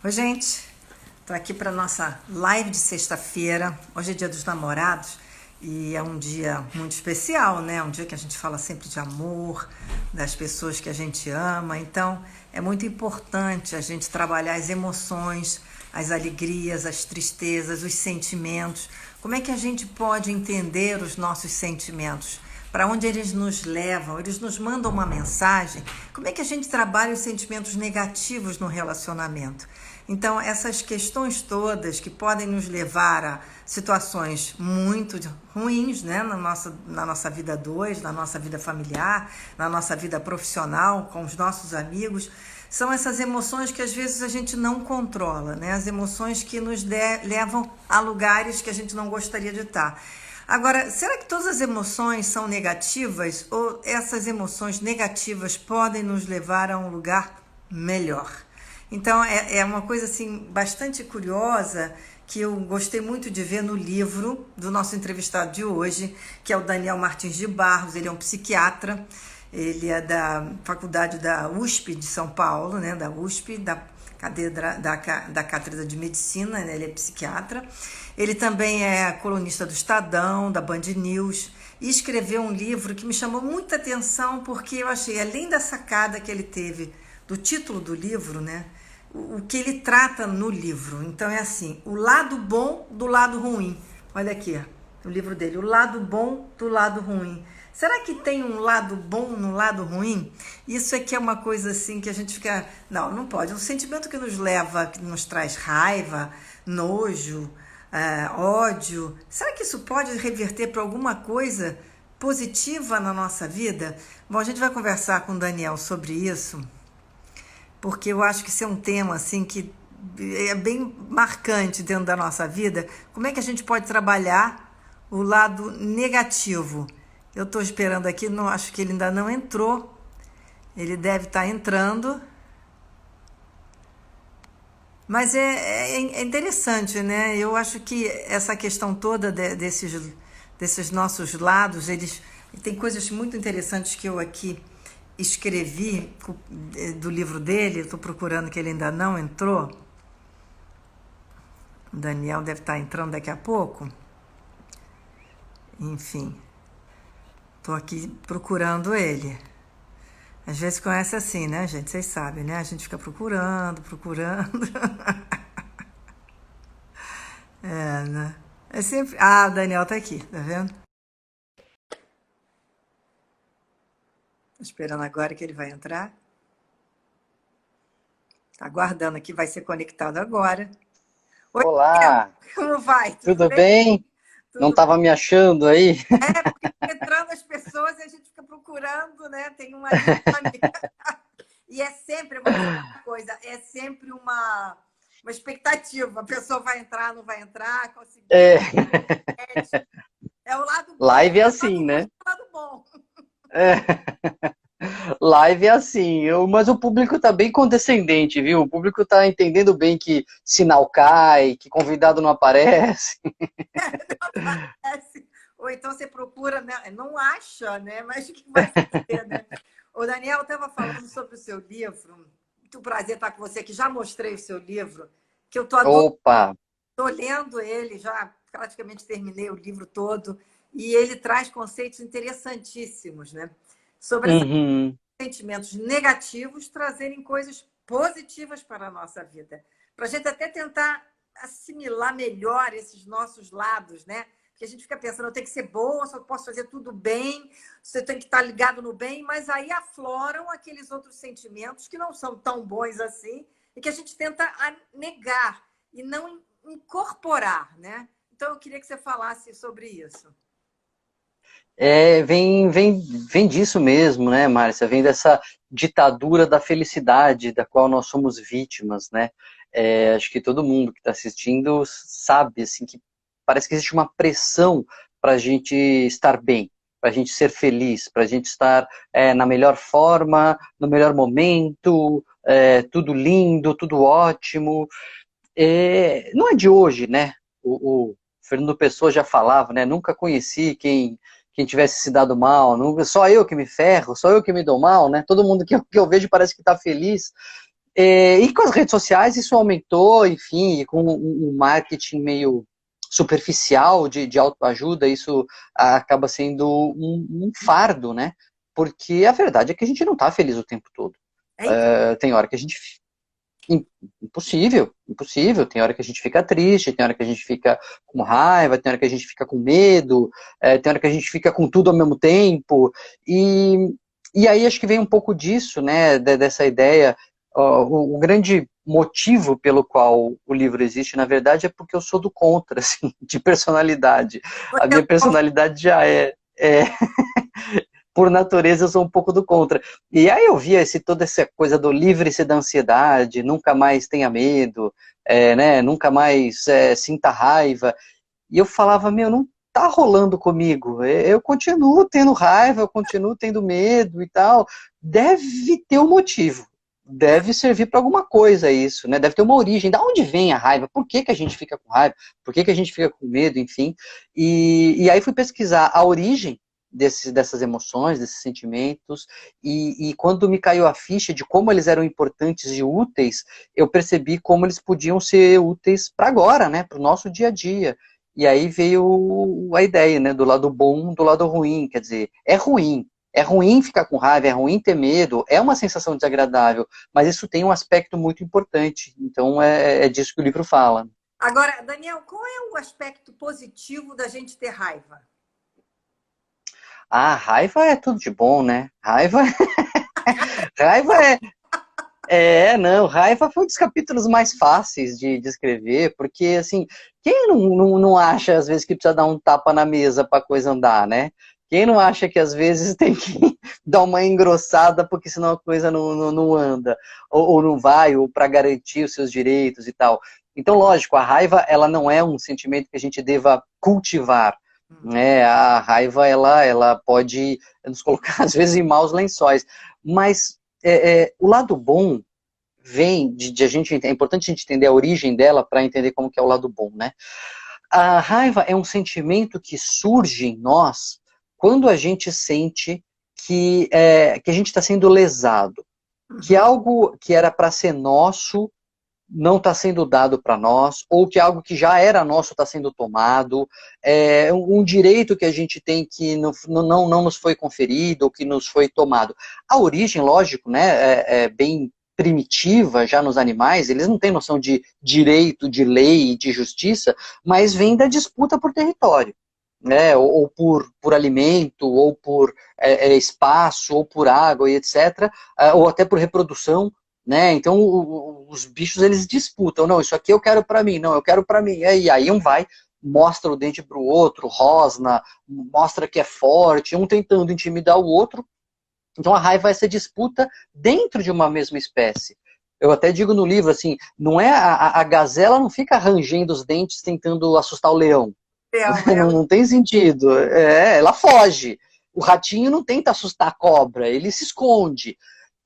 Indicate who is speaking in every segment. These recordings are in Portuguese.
Speaker 1: Oi, gente. Estou aqui para nossa live de sexta-feira. Hoje é Dia dos Namorados e é um dia muito especial, né? Um dia que a gente fala sempre de amor, das pessoas que a gente ama. Então, é muito importante a gente trabalhar as emoções, as alegrias, as tristezas, os sentimentos. Como é que a gente pode entender os nossos sentimentos? Para onde eles nos levam? Eles nos mandam uma mensagem. Como é que a gente trabalha os sentimentos negativos no relacionamento? Então, essas questões todas que podem nos levar a situações muito ruins, né, na nossa vida a dois, na nossa vida familiar, na nossa vida profissional, com os nossos amigos, são essas emoções que às vezes a gente não controla, né? As emoções que nos levam a lugares que a gente não gostaria de estar. Agora, será que todas as emoções são negativas ou essas emoções negativas podem nos levar a um lugar melhor? Então, é uma coisa assim bastante curiosa que eu gostei muito de ver no livro do nosso entrevistado de hoje, que é o Daniel Martins de Barros. Ele é um psiquiatra, ele é da faculdade da USP de São Paulo, né, da USP, da cátedra de medicina, né, ele é psiquiatra. Ele também é colunista do Estadão, da Band News, e escreveu um livro que me chamou muita atenção porque eu achei, além da sacada que ele teve do título do livro, né, o que ele trata no livro. Então é assim, o lado bom do lado ruim. Olha aqui, o livro dele, o lado bom do lado ruim. Será que tem um lado bom no lado ruim? Isso aqui é uma coisa assim que a gente fica... Não, não pode. Um sentimento que nos leva, que nos traz raiva, nojo, ódio. Será que isso pode reverter para alguma coisa positiva na nossa vida? Bom, a gente vai conversar com o Daniel sobre isso, porque eu acho que isso é um tema assim que é bem marcante dentro da nossa vida. Como é que a gente pode trabalhar o lado negativo? Eu estou esperando aqui, não, acho que ele ainda não entrou. Ele deve estar entrando. Mas é interessante, né? Eu acho que essa questão toda desses nossos lados, eles tem coisas muito interessantes que eu aqui escrevi do livro dele. Estou procurando, que ele ainda não entrou. O Daniel deve estar entrando daqui a pouco. Enfim, estou aqui procurando ele. Às vezes conhece assim, né, gente? Vocês sabem, né? A gente fica procurando. É, né? É sempre... Ah, o Daniel tá aqui, tá vendo? Tô esperando agora que ele vai entrar. Tá aguardando aqui, vai ser conectado agora. Oi, Daniel,
Speaker 2: Olá,
Speaker 1: como vai? Tudo
Speaker 2: tudo
Speaker 1: bem?
Speaker 2: bem? Não
Speaker 1: Tudo
Speaker 2: estava me achando aí?
Speaker 1: porque entrando as pessoas e a gente fica procurando, né? Tem uma lista amiga. E é sempre, eu vou dizer uma coisa, é sempre uma expectativa. A pessoa vai entrar, não vai entrar, conseguiu,
Speaker 2: É,
Speaker 1: é o lado bom,
Speaker 2: live é
Speaker 1: é o lado
Speaker 2: assim,
Speaker 1: ruim,
Speaker 2: né?
Speaker 1: é o lado bom.
Speaker 2: É, live é assim, mas o público tá bem condescendente, viu? O público tá entendendo bem que sinal cai, que convidado não aparece.
Speaker 1: Não aparece. Ou então você procura, né? Não acha, né? Mas o que vai fazer, né? O Daniel estava falando sobre o seu livro. Muito prazer estar com você aqui. Já mostrei o seu livro, que eu estou adorando.
Speaker 2: Opa!
Speaker 1: Estou lendo ele, já praticamente terminei o livro todo. E ele traz conceitos interessantíssimos, né? Sobre esses
Speaker 2: Uhum.
Speaker 1: sentimentos negativos trazerem coisas positivas para a nossa vida. Para a gente até tentar assimilar melhor esses nossos lados, né? Porque a gente fica pensando, eu tenho que ser boa, só posso fazer tudo bem, você tem que estar ligado no bem, mas aí afloram aqueles outros sentimentos que não são tão bons assim e que a gente tenta negar e não incorporar, né? Então, eu queria que você falasse sobre isso.
Speaker 2: Vem disso mesmo, né, Márcia? Vem dessa ditadura da felicidade da qual nós somos vítimas, né? Acho que todo mundo que está assistindo sabe, assim, que parece que existe uma pressão para a gente estar bem, para a gente ser feliz, para a gente estar na melhor forma, no melhor momento, tudo lindo, tudo ótimo. Não é de hoje, né? O Fernando Pessoa já falava, né? Nunca conheci quem tivesse se dado mal, só eu que me ferro, só eu que me dou mal, né? Todo mundo que eu vejo parece que está feliz. E com as redes sociais isso aumentou, enfim, e com um marketing meio superficial de autoajuda, isso acaba sendo um fardo, né? Porque a verdade é que a gente não está feliz o tempo todo.
Speaker 1: É impossível.
Speaker 2: Tem hora que a gente impossível, impossível. Tem hora que a gente fica triste, tem hora que a gente fica com raiva, tem hora que a gente fica com medo, tem hora que a gente fica com tudo ao mesmo tempo. E aí acho que vem um pouco disso, né, dessa ideia. O grande motivo pelo qual o livro existe, na verdade, é porque eu sou do contra, assim, de personalidade. A
Speaker 1: Você
Speaker 2: minha personalidade já é por natureza, eu sou um pouco do contra. E aí eu via toda essa coisa do livre-se da ansiedade, nunca mais tenha medo, né, nunca mais sinta raiva. E eu falava, meu, não tá rolando comigo. Eu continuo tendo raiva, eu continuo tendo medo e tal. Deve ter um motivo. Deve servir para alguma coisa isso, né? Deve ter uma origem. Da onde vem a raiva? Por que, que a gente fica com raiva? Por que, que a gente fica com medo? Enfim. E aí fui pesquisar a origem dessas emoções, desses sentimentos, e quando me caiu a ficha de como eles eram importantes e úteis, eu percebi como eles podiam ser úteis para agora, né? Para o nosso dia a dia. E aí veio a ideia, né, do lado bom, do lado ruim, quer dizer, é ruim ficar com raiva, é ruim ter medo, é uma sensação desagradável, mas isso tem um aspecto muito importante, então é disso que o livro fala.
Speaker 1: Agora, Daniel, qual é o aspecto positivo da gente ter raiva?
Speaker 2: Ah, raiva é tudo de bom, né? Raiva não, raiva foi um dos capítulos mais fáceis de escrever, porque, assim, quem não acha, às vezes, que precisa dar um tapa na mesa para a coisa andar, né? Quem não acha que, às vezes, tem que dar uma engrossada, porque senão a coisa não anda, ou não vai, ou para garantir os seus direitos e tal. Então, lógico, a raiva, ela não é um sentimento que a gente deva cultivar, né? A raiva, ela pode nos colocar, às vezes, em maus lençóis, mas o lado bom vem de a gente, é importante a gente entender a origem dela para entender como que é o lado bom, né? A raiva é um sentimento que surge em nós quando a gente sente que a gente está sendo lesado, que
Speaker 1: Uhum.
Speaker 2: algo que era para ser nosso não está sendo dado para nós, ou que algo que já era nosso está sendo tomado, um direito que a gente tem que não nos foi conferido, ou que nos foi tomado. A origem, lógico, né, é bem primitiva já nos animais, eles não têm noção de direito, de lei, de justiça, mas vem da disputa por território, né, ou por alimento, ou por espaço, ou por água e etc., ou até por reprodução, né? Então os bichos eles disputam, não, isso aqui eu quero para mim, não, eu quero para mim. E aí um vai, mostra o dente para o outro, rosna, mostra que é forte, um tentando intimidar o outro. Então a raiva é essa disputa dentro de uma mesma espécie. Eu até digo no livro assim, não é a gazela não fica rangendo os dentes tentando assustar o leão.
Speaker 1: Leão,
Speaker 2: Não tem sentido. Ela foge. O ratinho não tenta assustar a cobra, ele se esconde.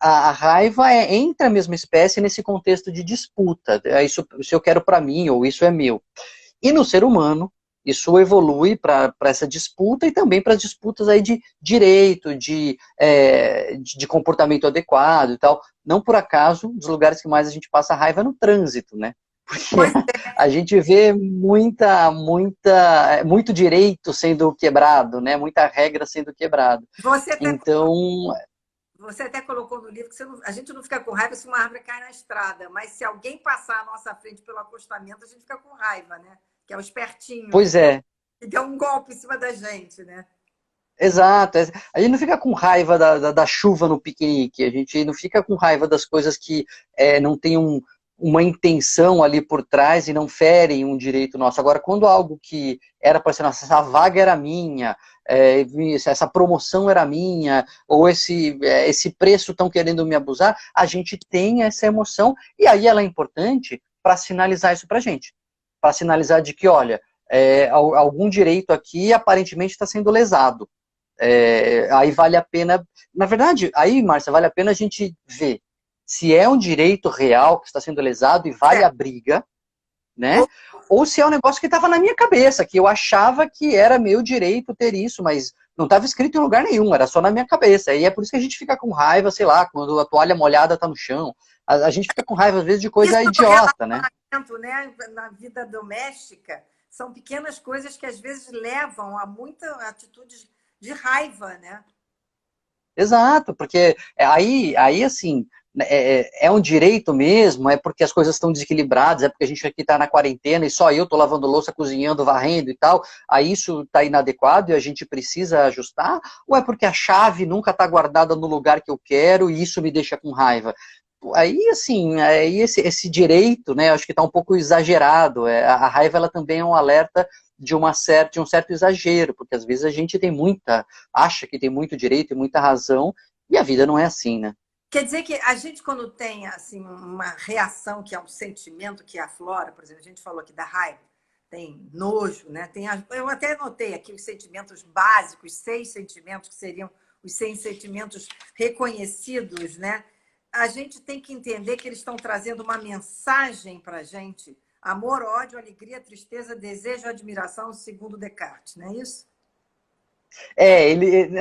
Speaker 2: A raiva entre a mesma espécie nesse contexto de disputa. Isso eu quero para mim, ou isso é meu. E no ser humano, isso evolui para essa disputa e também para as disputas aí de direito, de comportamento adequado e tal. Não por acaso, um dos lugares que mais a gente passa raiva é no trânsito, né? Porque
Speaker 1: pois
Speaker 2: a gente vê muito direito sendo quebrado, né? Muita regra sendo quebrada.
Speaker 1: você até,
Speaker 2: Então,
Speaker 1: você até colocou no livro que a gente não fica com raiva se uma árvore cai na estrada, mas se alguém passar à nossa frente pelo acostamento, a gente fica com raiva, né? Que é o espertinho,
Speaker 2: pois é,
Speaker 1: que deu um golpe em cima da gente, né?
Speaker 2: exato. A gente não fica com raiva da chuva no piquenique, a gente não fica com raiva das coisas que não tem uma intenção ali por trás e não ferem um direito nosso. Agora, quando algo que era para ser nossa, essa vaga era minha, essa promoção era minha, ou esse preço estão querendo me abusar, a gente tem essa emoção, e aí ela é importante para sinalizar isso para a gente. Para sinalizar de que, olha, algum direito aqui aparentemente está sendo lesado. Aí vale a pena, na verdade, aí, Márcia, vale a pena a gente ver se é um direito real que está sendo lesado e vale
Speaker 1: É,
Speaker 2: a briga, né? Ou se é um negócio que estava na minha cabeça, que eu achava que era meu direito ter isso, mas não estava escrito em lugar nenhum, era só na minha cabeça. E é por isso que a gente fica com raiva, sei lá, quando a toalha molhada está no chão. A gente fica com raiva, às vezes, de
Speaker 1: Isso
Speaker 2: coisa
Speaker 1: no
Speaker 2: idiota, né?
Speaker 1: relacionamento, né? Na vida doméstica, são pequenas coisas que às vezes levam a muita atitude de raiva, né?
Speaker 2: Exato, porque aí assim, é um direito mesmo, é porque as coisas estão desequilibradas, é porque a gente aqui está na quarentena e só eu estou lavando louça, cozinhando, varrendo e tal, aí isso está inadequado e a gente precisa ajustar, ou é porque a chave nunca está guardada no lugar que eu quero e isso me deixa com raiva? Aí, assim, aí esse direito, né, acho que está um pouco exagerado, a raiva ela também é um alerta de um certo exagero, porque às vezes a gente acha que tem muito direito e muita razão, e a vida não é assim, né?
Speaker 1: Quer dizer que a gente, quando tem assim, uma reação que é um sentimento que aflora, por exemplo, a gente falou aqui da raiva, tem nojo, né? Eu até anotei aqui os sentimentos básicos, 6 sentimentos que seriam os 6 sentimentos reconhecidos, né? A gente tem que entender que eles estão trazendo uma mensagem para a gente: amor, ódio, alegria, tristeza, desejo, admiração, segundo Descartes, não é isso?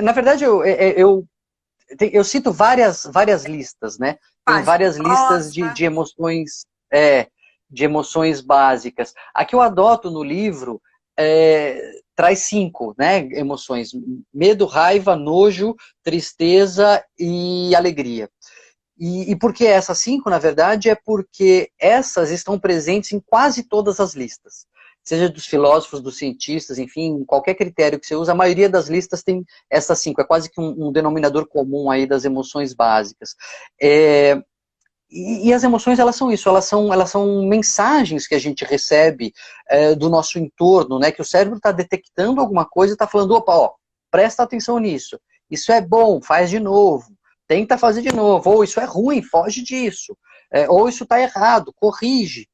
Speaker 2: Na verdade, eu cito várias listas, né? Tem
Speaker 1: Paz
Speaker 2: várias listas
Speaker 1: rosa.
Speaker 2: de emoções básicas. A que eu adoto no livro traz 5, né? Emoções: medo, raiva, nojo, tristeza e alegria. E por que essas 5, na verdade, é porque essas estão presentes em quase todas as listas. Seja dos filósofos, dos cientistas, enfim, qualquer critério que você usa, a maioria das listas tem essas 5. É quase que um denominador comum aí das emoções básicas. E as emoções, elas são isso, elas são mensagens que a gente recebe do nosso entorno, né? Que o cérebro está detectando alguma coisa e está falando, opa, ó, presta atenção nisso. Isso é bom, faz de novo. Tenta fazer de novo. Ou isso é ruim, foge disso. Ou isso está errado, corrige.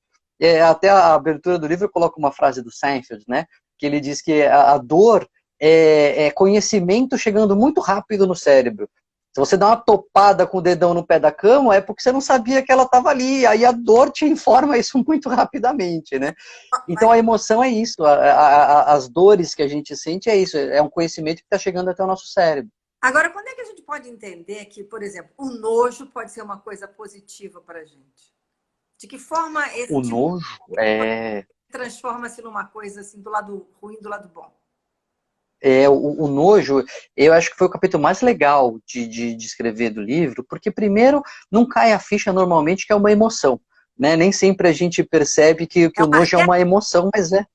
Speaker 2: Até a abertura do livro coloca uma frase do Seinfeld, né? Que ele diz que a dor é conhecimento chegando muito rápido no cérebro. Se você dá uma topada com o dedão no pé da cama, é porque você não sabia que ela estava ali. Aí a dor te informa isso muito rapidamente, né? Então a emoção é isso. As dores que a gente sente é isso. É um conhecimento que está chegando até o nosso cérebro.
Speaker 1: Agora, quando é que a gente pode entender que, por exemplo, o nojo pode ser uma coisa positiva para a gente? De que forma esse
Speaker 2: O
Speaker 1: tipo
Speaker 2: nojo é,
Speaker 1: transforma-se numa coisa assim, do lado ruim, do lado bom?
Speaker 2: o nojo, eu acho que foi o capítulo mais legal de escrever do livro, porque primeiro não cai a ficha normalmente que é uma emoção, né? Nem sempre a gente percebe que
Speaker 1: É
Speaker 2: o
Speaker 1: uma
Speaker 2: nojo é uma emoção, mas
Speaker 1: a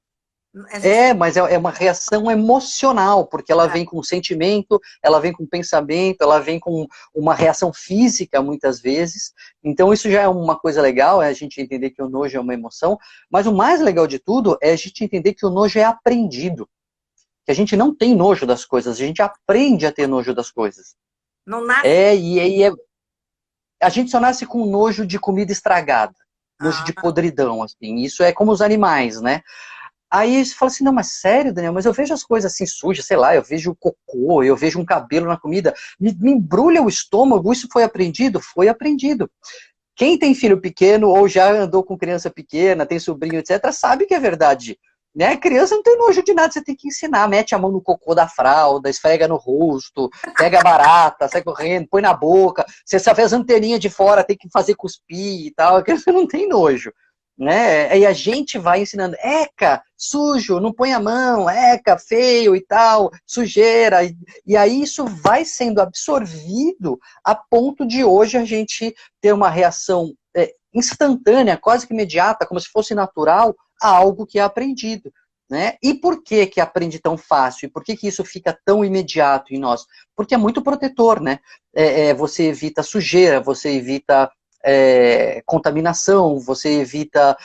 Speaker 1: gente
Speaker 2: é uma reação emocional, porque ela vem com sentimento, ela vem com pensamento, ela vem com uma reação física, muitas vezes. Então, isso já é uma coisa legal, é a gente entender que o nojo é uma emoção. Mas o mais legal de tudo é a gente entender que o nojo é aprendido. Que a gente não tem nojo das coisas, a gente aprende a ter nojo das coisas.
Speaker 1: não nasce.
Speaker 2: E a gente só nasce com nojo de comida estragada, nojo de
Speaker 1: Ah,
Speaker 2: podridão, assim. Isso é como os animais, né? Aí você fala assim, não, mas sério, Daniel, mas eu vejo as coisas assim sujas, sei lá, eu vejo cocô, eu vejo um cabelo na comida, me embrulha o estômago, isso foi aprendido? Foi aprendido. Quem tem filho pequeno ou já andou com criança pequena, tem sobrinho, etc., sabe que é verdade. Né? Criança não tem nojo de nada, você tem que ensinar. Mete a mão no cocô da fralda, esfrega no rosto, pega a barata, sai correndo, põe na boca. Você sabe as anteninhas de fora, tem que fazer cuspir e tal. A criança não tem nojo. Né? E a gente vai ensinando, eca, sujo, não põe a mão, eca, feio e tal, sujeira. E aí isso vai sendo absorvido a ponto de hoje a gente ter uma reação instantânea, quase que imediata, como se fosse natural, a algo que é aprendido. Né? E por que que aprende tão fácil? E por que que isso fica tão imediato em nós? Porque é muito protetor, né? Você evita sujeira, você evita contaminação, você evita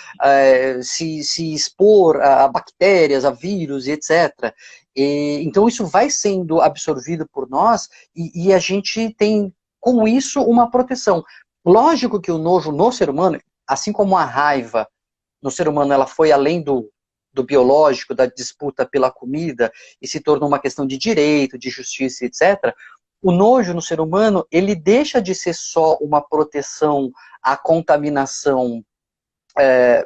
Speaker 2: se expor a bactérias, a vírus, etc. Então isso vai sendo absorvido por nós e a gente tem, com isso, uma proteção. Lógico que o nojo no ser humano, assim como a raiva no ser humano, ela foi além do biológico, da disputa pela comida, e se tornou uma questão de direito, de justiça, etc., o nojo no ser humano, ele deixa de ser só uma proteção à contaminação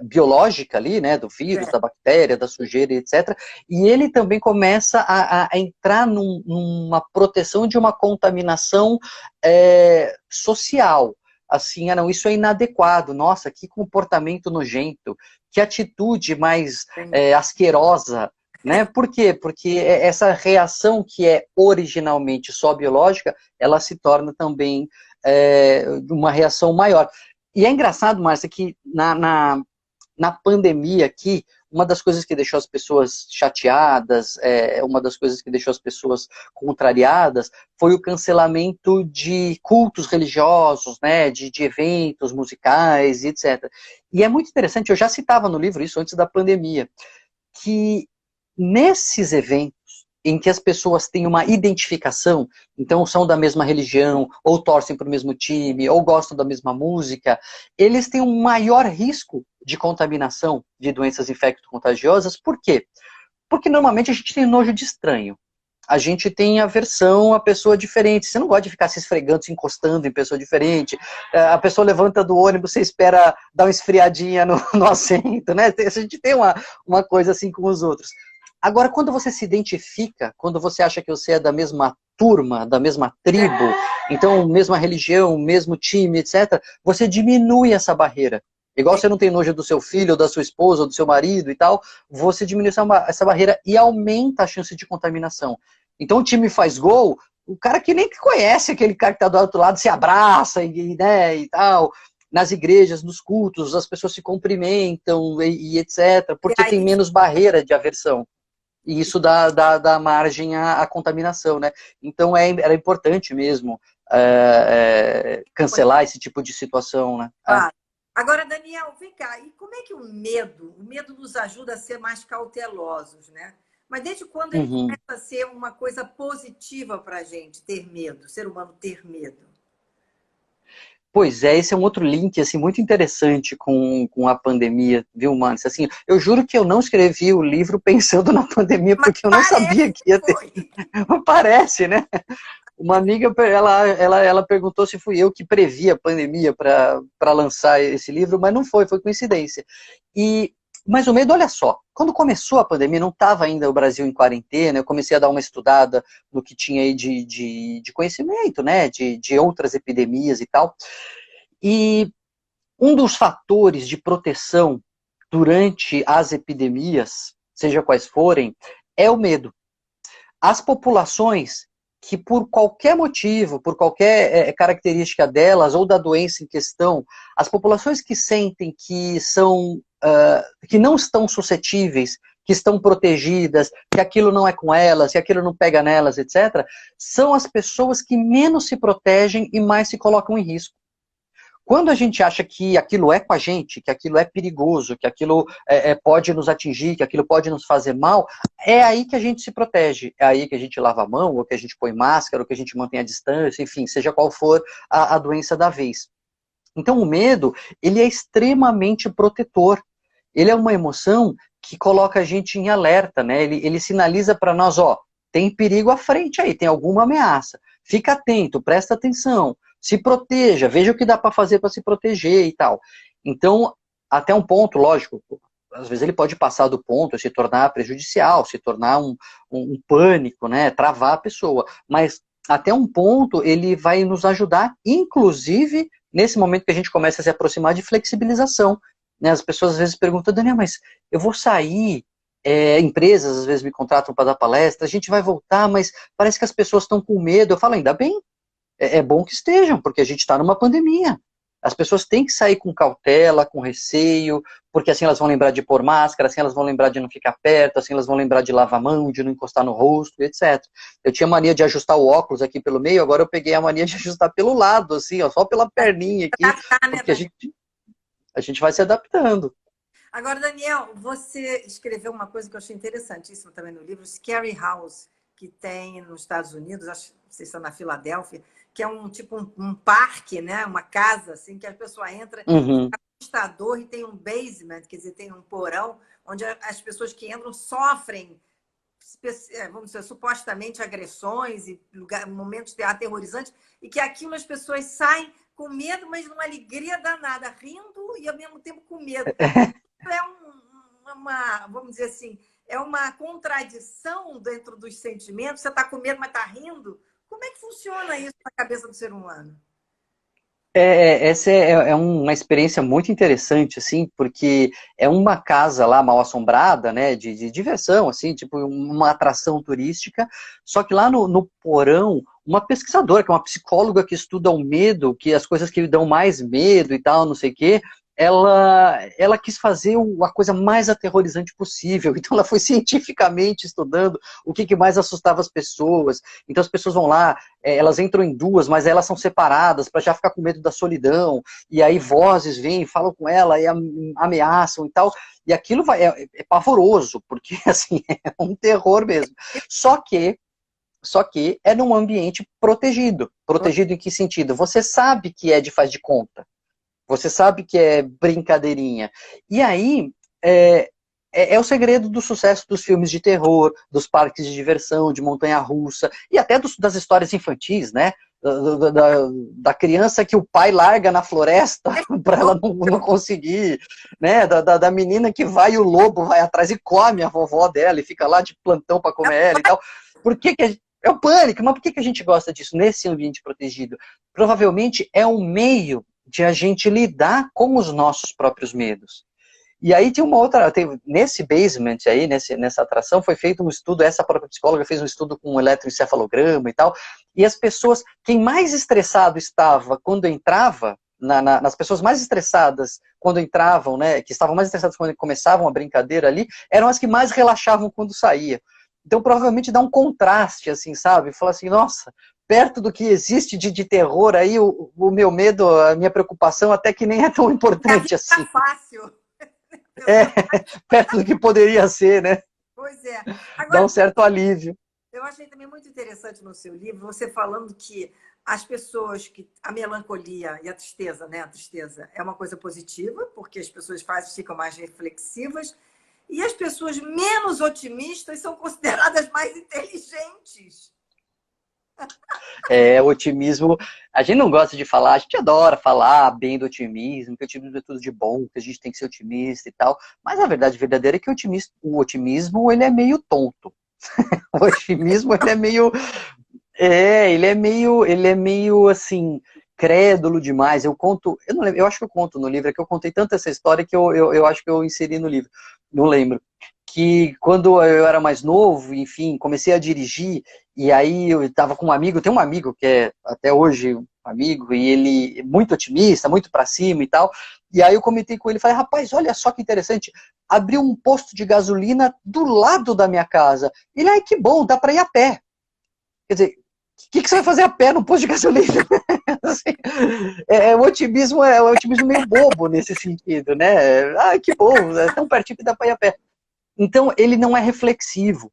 Speaker 2: biológica ali, né, do vírus, da bactéria, da sujeira, etc. E ele também começa a entrar numa proteção de uma contaminação social. Assim, não, isso é inadequado, nossa, que comportamento nojento, que atitude mais asquerosa, né? Por quê? Porque essa reação que é originalmente só biológica, ela se torna também uma reação maior. E é engraçado, Márcia, que na pandemia aqui, uma das coisas que deixou as pessoas chateadas, uma das coisas que deixou as pessoas contrariadas, foi o cancelamento de cultos religiosos, né, de eventos musicais, etc. E é muito interessante, eu já citava no livro isso antes da pandemia, que nesses eventos em que as pessoas têm uma identificação, então são da mesma religião, ou torcem para o mesmo time, ou gostam da mesma música, eles têm um maior risco de contaminação de doenças infecto-contagiosas. Por quê? Porque normalmente a gente tem nojo de estranho. A gente tem aversão a pessoa diferente. Você não gosta de ficar se esfregando, se encostando em pessoa diferente. A pessoa levanta do ônibus, você espera dar uma esfriadinha no assento, né? A gente tem uma coisa assim com os outros. Agora, quando você se identifica, quando você acha que você é da mesma turma, da mesma tribo, então, mesma religião, mesmo time, etc., você diminui essa barreira. Igual você não tem nojo do seu filho, ou da sua esposa, ou do seu marido e tal, você diminui essa barreira e aumenta a chance de contaminação. Então, o time faz gol, o cara que nem conhece aquele cara que está do outro lado se abraça né, e tal. Nas igrejas, nos cultos, as pessoas se cumprimentam e etc., porque tem menos barreira de aversão. E isso dá margem à contaminação, né? Então era importante mesmo cancelar esse tipo de situação, né?
Speaker 1: Claro. Agora, Daniel, vem cá, e como é que o medo nos ajuda a ser mais cautelosos, né? Mas desde quando ele
Speaker 2: Uhum.
Speaker 1: começa a ser uma coisa positiva para a gente, ter medo, o ser humano ter medo?
Speaker 2: Pois é, esse é um outro link assim, muito interessante com a pandemia, viu, Márcia? Assim, eu juro que eu não escrevi o livro pensando na pandemia,
Speaker 1: Mas
Speaker 2: porque eu não
Speaker 1: parece
Speaker 2: sabia que
Speaker 1: que
Speaker 2: ia ter.
Speaker 1: foi.
Speaker 2: Parece, né? Uma amiga, ela perguntou se fui eu que previ a pandemia para lançar esse livro, mas não foi coincidência. Mas o medo, olha só, quando começou a pandemia, não estava ainda o Brasil em quarentena, eu comecei a dar uma estudada no que tinha aí de conhecimento, né, de outras epidemias e tal. E um dos fatores de proteção durante as epidemias, seja quais forem, é o medo. As populações que por qualquer motivo, por qualquer característica delas ou da doença em questão, as populações que sentem que que não estão suscetíveis, que estão protegidas, que aquilo não é com elas, que aquilo não pega nelas, etc., são as pessoas que menos se protegem e mais se colocam em risco. Quando a gente acha que aquilo é com a gente, que aquilo é perigoso, que aquilo pode nos atingir, que aquilo pode nos fazer mal, é aí que a gente se protege. É aí que a gente lava a mão, ou que a gente põe máscara, ou que a gente mantém a distância, enfim, seja qual for a doença da vez. Então o medo, ele é extremamente protetor. Ele é uma emoção que coloca a gente em alerta, né? Ele sinaliza para nós, ó, tem perigo à frente aí, tem alguma ameaça. Fica atento, presta atenção, se proteja, veja o que dá para fazer para se proteger e tal. Então, até um ponto, lógico, às vezes ele pode passar do ponto, se tornar prejudicial, se tornar um pânico, né? Travar a pessoa. Mas até um ponto ele vai nos ajudar, inclusive nesse momento que a gente começa a se aproximar de flexibilização. Né? As pessoas às vezes perguntam, Daniel, mas eu vou sair, empresas às vezes me contratam para dar palestra, a gente vai voltar, mas parece que as pessoas estão com medo. Eu falo, ainda bem, é bom que estejam, porque a gente está numa pandemia. As pessoas têm que sair com cautela, com receio, porque assim elas vão lembrar de pôr máscara, assim elas vão lembrar de não ficar perto, assim elas vão lembrar de lavar a mão, de não encostar no rosto, etc. Eu tinha mania de ajustar o óculos aqui pelo meio, agora eu peguei a mania de ajustar pelo lado, assim, ó, só pela perninha aqui,
Speaker 1: Adaptar, né,
Speaker 2: porque
Speaker 1: Daniel?
Speaker 2: a gente vai se adaptando.
Speaker 1: Agora, Daniel, você escreveu uma coisa que eu achei interessantíssima também no livro, Scary House, que tem nos Estados Unidos, acho que vocês estão na Filadélfia, que é um tipo um parque, né? Uma casa assim que a pessoa entra e
Speaker 2: Uhum.
Speaker 1: fica assustador e tem um basement, quer dizer, tem um porão onde as pessoas que entram sofrem, vamos dizer, supostamente agressões e momentos aterrorizantes, e que aquilo as pessoas saem com medo, mas numa alegria danada, rindo e ao mesmo tempo com medo. É vamos dizer assim, é uma contradição dentro dos sentimentos. Você está com medo, mas está rindo. Como é que funciona isso na cabeça do ser humano?
Speaker 2: Essa é uma experiência muito interessante, assim, porque é uma casa lá mal assombrada, né, de diversão, assim, tipo uma atração turística, só que lá no porão, uma pesquisadora, que é uma psicóloga que estuda o medo, que as coisas que lhe dão mais medo e tal, não sei o quê, ela quis fazer a coisa mais aterrorizante possível. Então ela foi cientificamente estudando o que mais assustava as pessoas. Então as pessoas vão lá, elas entram em duas, mas elas são separadas para já ficar com medo da solidão. E aí vozes vêm, falam com ela e ameaçam e tal. E aquilo é pavoroso, porque assim, é um terror mesmo. Só que é num ambiente protegido. Protegido em que sentido? Você sabe que é de faz de conta. Você sabe que é brincadeirinha. E aí, é o segredo do sucesso dos filmes de terror, dos parques de diversão, de montanha-russa, e até das histórias infantis, né? Da criança que o pai larga na floresta para ela não conseguir, né? Da menina que vai e o lobo vai atrás e come a vovó dela e fica lá de plantão para comer ela e tal. Por que é o pânico, mas por que a gente gosta disso nesse ambiente protegido? Provavelmente é um meio de a gente lidar com os nossos próprios medos. E aí tem uma outra, nesse basement aí, nessa atração, foi feito um estudo, essa própria psicóloga fez um estudo com um eletroencefalograma e tal, e as pessoas, quem mais estressado estava quando entrava, nas pessoas mais estressadas quando entravam, né, que estavam mais estressadas quando começavam a brincadeira ali, eram as que mais relaxavam quando saía. Então provavelmente dá um contraste, assim, sabe? Fala assim, nossa, perto do que existe de terror aí, o meu medo, a minha preocupação até que nem é tão importante assim.
Speaker 1: É fácil.
Speaker 2: É, perto do que poderia ser, né?
Speaker 1: Pois é.
Speaker 2: Dá
Speaker 1: Agora,
Speaker 2: um certo alívio.
Speaker 1: eu achei também muito interessante no seu livro você falando que as pessoas que a melancolia e a tristeza, né? A tristeza é uma coisa positiva, porque as pessoas ficam mais reflexivas, e as pessoas menos otimistas são consideradas mais inteligentes.
Speaker 2: O otimismo, a gente não gosta de falar, a gente adora falar bem do otimismo, que o otimismo é tudo de bom, que a gente tem que ser otimista e tal, mas a verdade verdadeira é que o otimismo ele é meio tonto. O otimismo ele é meio, ele é meio assim, crédulo demais. Eu conto, eu não lembro, eu acho que eu conto no livro, é que eu contei tanto essa história que eu acho que eu inseri no livro, não lembro. Que quando eu era mais novo, enfim, comecei a dirigir, e aí eu estava com um amigo, tem um amigo que é até hoje um amigo, e ele é muito otimista, muito para cima e tal, e aí eu comentei com ele, falei, rapaz, olha só que interessante, abriu um posto de gasolina do lado da minha casa. Ele, ai, que bom, dá para ir a pé. Quer dizer, o que você vai fazer a pé no posto de gasolina? Assim, o otimismo meio bobo nesse sentido, né? Ah, que bom, é tão pertinho que dá para ir a pé. Então, ele não é reflexivo.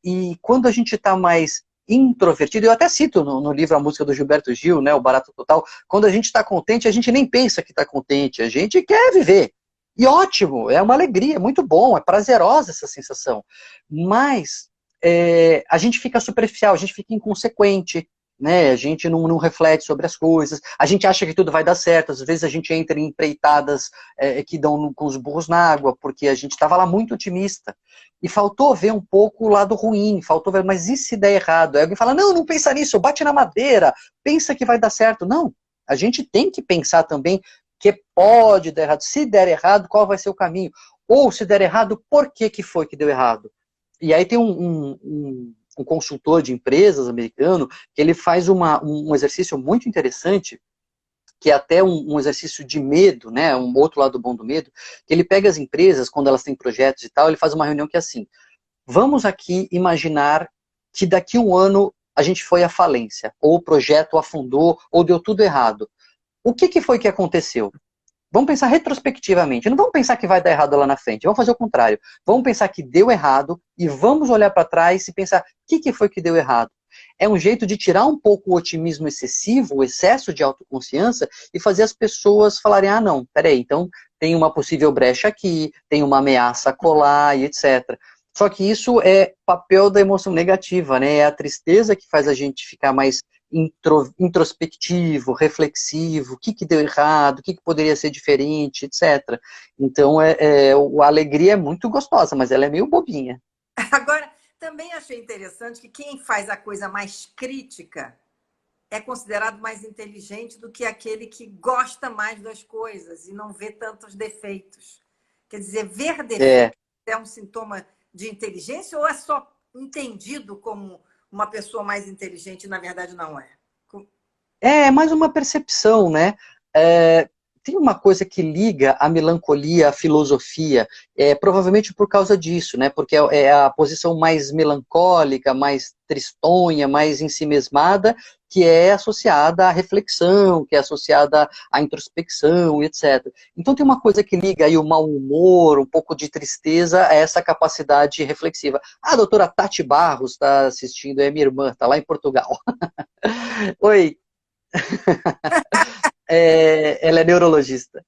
Speaker 2: E quando a gente está mais introvertido, eu até cito no livro a música do Gilberto Gil, né, o Barato Total, quando a gente está contente, a gente nem pensa que está contente, a gente quer viver. E ótimo, é uma alegria, é muito bom, é prazerosa essa sensação. Mas a gente fica superficial, a gente fica inconsequente, né? A gente não reflete sobre as coisas, a gente acha que tudo vai dar certo, às vezes a gente entra em empreitadas que dão com os burros na água, porque a gente estava lá muito otimista. E faltou ver um pouco o lado ruim, faltou ver, mas e se der errado? Aí alguém fala, não pensa nisso, bate na madeira, pensa que vai dar certo. Não, a gente tem que pensar também que pode dar errado. Se der errado, qual vai ser o caminho? Ou se der errado, por que foi que deu errado? E aí tem um consultor de empresas americano que ele faz um exercício muito interessante, que é até um exercício de medo, né, um outro lado bom do medo, que ele pega as empresas, quando elas têm projetos e tal, ele faz uma reunião que é assim, vamos aqui imaginar que daqui a um ano a gente foi à falência, ou o projeto afundou, ou deu tudo errado. O que foi que aconteceu? Vamos pensar retrospectivamente. Não vamos pensar que vai dar errado lá na frente. Vamos fazer o contrário. Vamos pensar que deu errado e vamos olhar para trás e pensar o que foi que deu errado. É um jeito de tirar um pouco o otimismo excessivo, o excesso de autoconfiança e fazer as pessoas falarem, ah, não, peraí, então tem uma possível brecha aqui, tem uma ameaça a colar e etc. Só que isso é papel da emoção negativa, né? É a tristeza que faz a gente ficar mais introspectivo, reflexivo, o que deu errado, o que poderia ser diferente, etc. Então, a alegria é muito gostosa, mas ela é meio bobinha.
Speaker 1: Agora, também achei interessante que quem faz a coisa mais crítica é considerado mais inteligente do que aquele que gosta mais das coisas e não vê tantos defeitos. Quer dizer, ver defeitos é um sintoma de inteligência ou é só entendido como uma pessoa mais inteligente e, na verdade, não é?
Speaker 2: É mais uma percepção, né? Tem uma coisa que liga a melancolia à filosofia, provavelmente por causa disso, né? Porque é a posição mais melancólica, mais tristonha, mais ensimesmada, que é associada à reflexão, que é associada à introspecção, etc. Então tem uma coisa que liga aí o mau humor, um pouco de tristeza, a essa capacidade reflexiva. A doutora Tati Barros está assistindo, é minha irmã, está lá em Portugal. Oi. Ela é neurologista.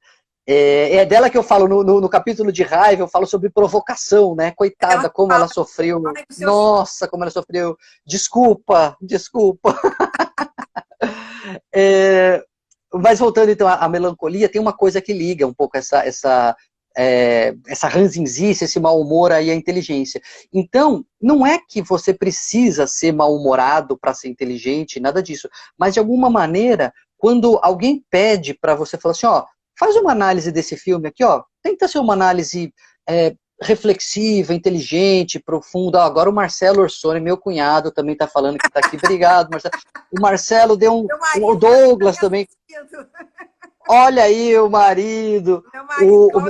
Speaker 2: É dela que eu falo no capítulo de raiva, eu falo sobre provocação, né? Coitada, como ela sofreu. Nossa, como ela sofreu. Desculpa. Mas voltando então à melancolia, tem uma coisa que liga um pouco essa ranzinzice, esse mau humor aí à inteligência. Então, não é que você precisa ser mal-humorado para ser inteligente, nada disso. Mas de alguma maneira, quando alguém pede para você falar assim, ó, faz uma análise desse filme aqui, ó, tenta ser uma análise reflexiva, inteligente, profunda. Agora o Marcelo Orsoni, meu cunhado, também está falando que está aqui. Obrigado, Marcelo. O Marcelo deu o Douglas também. Olha aí o marido.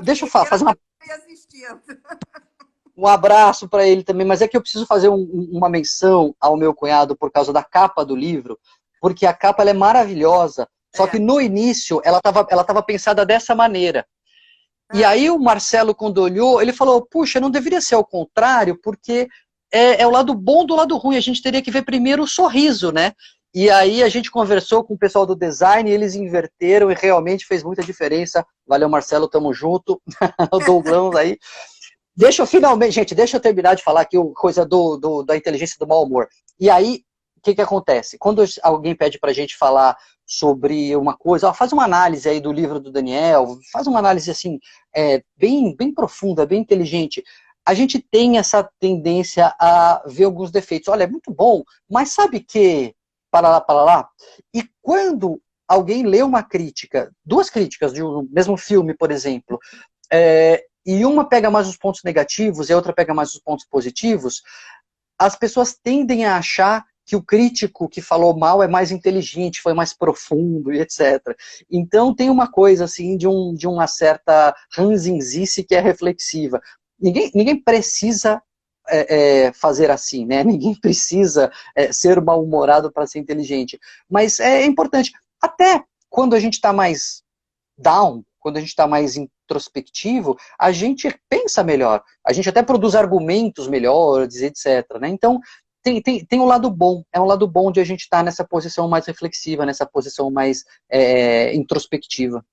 Speaker 2: Deixa eu fazer um abraço para ele também, mas é que eu preciso fazer uma menção ao meu cunhado por causa da capa do livro, porque a capa ela é maravilhosa, só que no início ela estava pensada dessa maneira. E aí o Marcelo, quando olhou, ele falou, puxa, não deveria ser ao contrário, porque é o lado bom do lado ruim, a gente teria que ver primeiro o sorriso, né? E aí a gente conversou com o pessoal do design, eles inverteram e realmente fez muita diferença. Valeu, Marcelo, tamo junto. O Douglão aí. Deixa eu terminar de falar aqui coisa da inteligência do mau humor. E aí, o que acontece? Quando alguém pede pra gente falar sobre uma coisa, faz uma análise aí do livro do Daniel, faz uma análise assim, bem profunda, bem inteligente. A gente tem essa tendência a ver alguns defeitos. Olha, é muito bom, mas sabe que... para lá. E quando alguém lê uma crítica, duas críticas de um mesmo filme, por exemplo, e uma pega mais os pontos negativos e a outra pega mais os pontos positivos, as pessoas tendem a achar que o crítico que falou mal é mais inteligente, foi mais profundo e etc. Então tem uma coisa assim de uma certa ranzinzice que é reflexiva. Ninguém precisa fazer assim, né? Ninguém precisa ser mal-humorado para ser inteligente. Mas é importante. Até quando a gente está mais down, quando a gente está mais introspectivo, a gente pensa melhor. A gente até produz argumentos melhores, etc. Né? Então, tem um lado bom. É um lado bom de a gente estar nessa posição mais reflexiva, nessa posição mais introspectiva.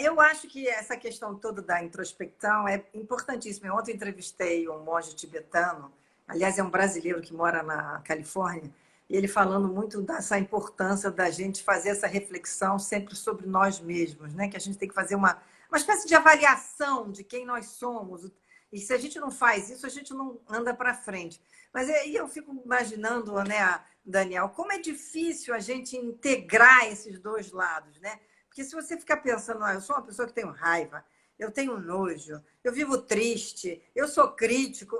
Speaker 1: Eu acho que essa questão toda da introspecção é importantíssima. Ontem entrevistei um monge tibetano, aliás, é um brasileiro que mora na Califórnia, e ele falando muito dessa importância da gente fazer essa reflexão sempre sobre nós mesmos, né? Que a gente tem que fazer uma espécie de avaliação de quem nós somos. E se a gente não faz isso, a gente não anda para frente. Mas aí eu fico imaginando, né, Daniel, como é difícil a gente integrar esses dois lados, né? Porque se você ficar pensando, eu sou uma pessoa que tenho raiva, eu tenho nojo, eu vivo triste, eu sou crítico,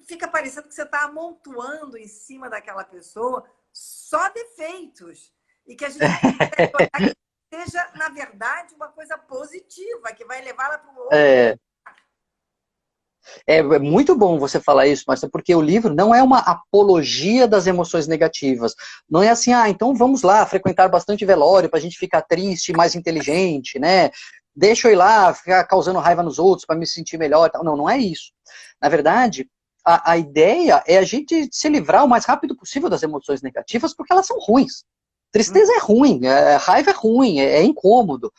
Speaker 1: fica parecendo que você está amontoando em cima daquela pessoa só defeitos. E que a gente tem que olhar que seja, na verdade, uma coisa positiva, que vai levá-la para o outro.
Speaker 2: É muito bom você falar isso, Marcia, porque o livro não é uma apologia das emoções negativas. Não é assim, então vamos lá frequentar bastante velório para a gente ficar triste e mais inteligente, né? Deixa eu ir lá ficar causando raiva nos outros para me sentir melhor. Não é isso. Na verdade, a ideia é a gente se livrar o mais rápido possível das emoções negativas, porque elas são ruins. Tristeza é ruim, raiva é ruim, é incômodo.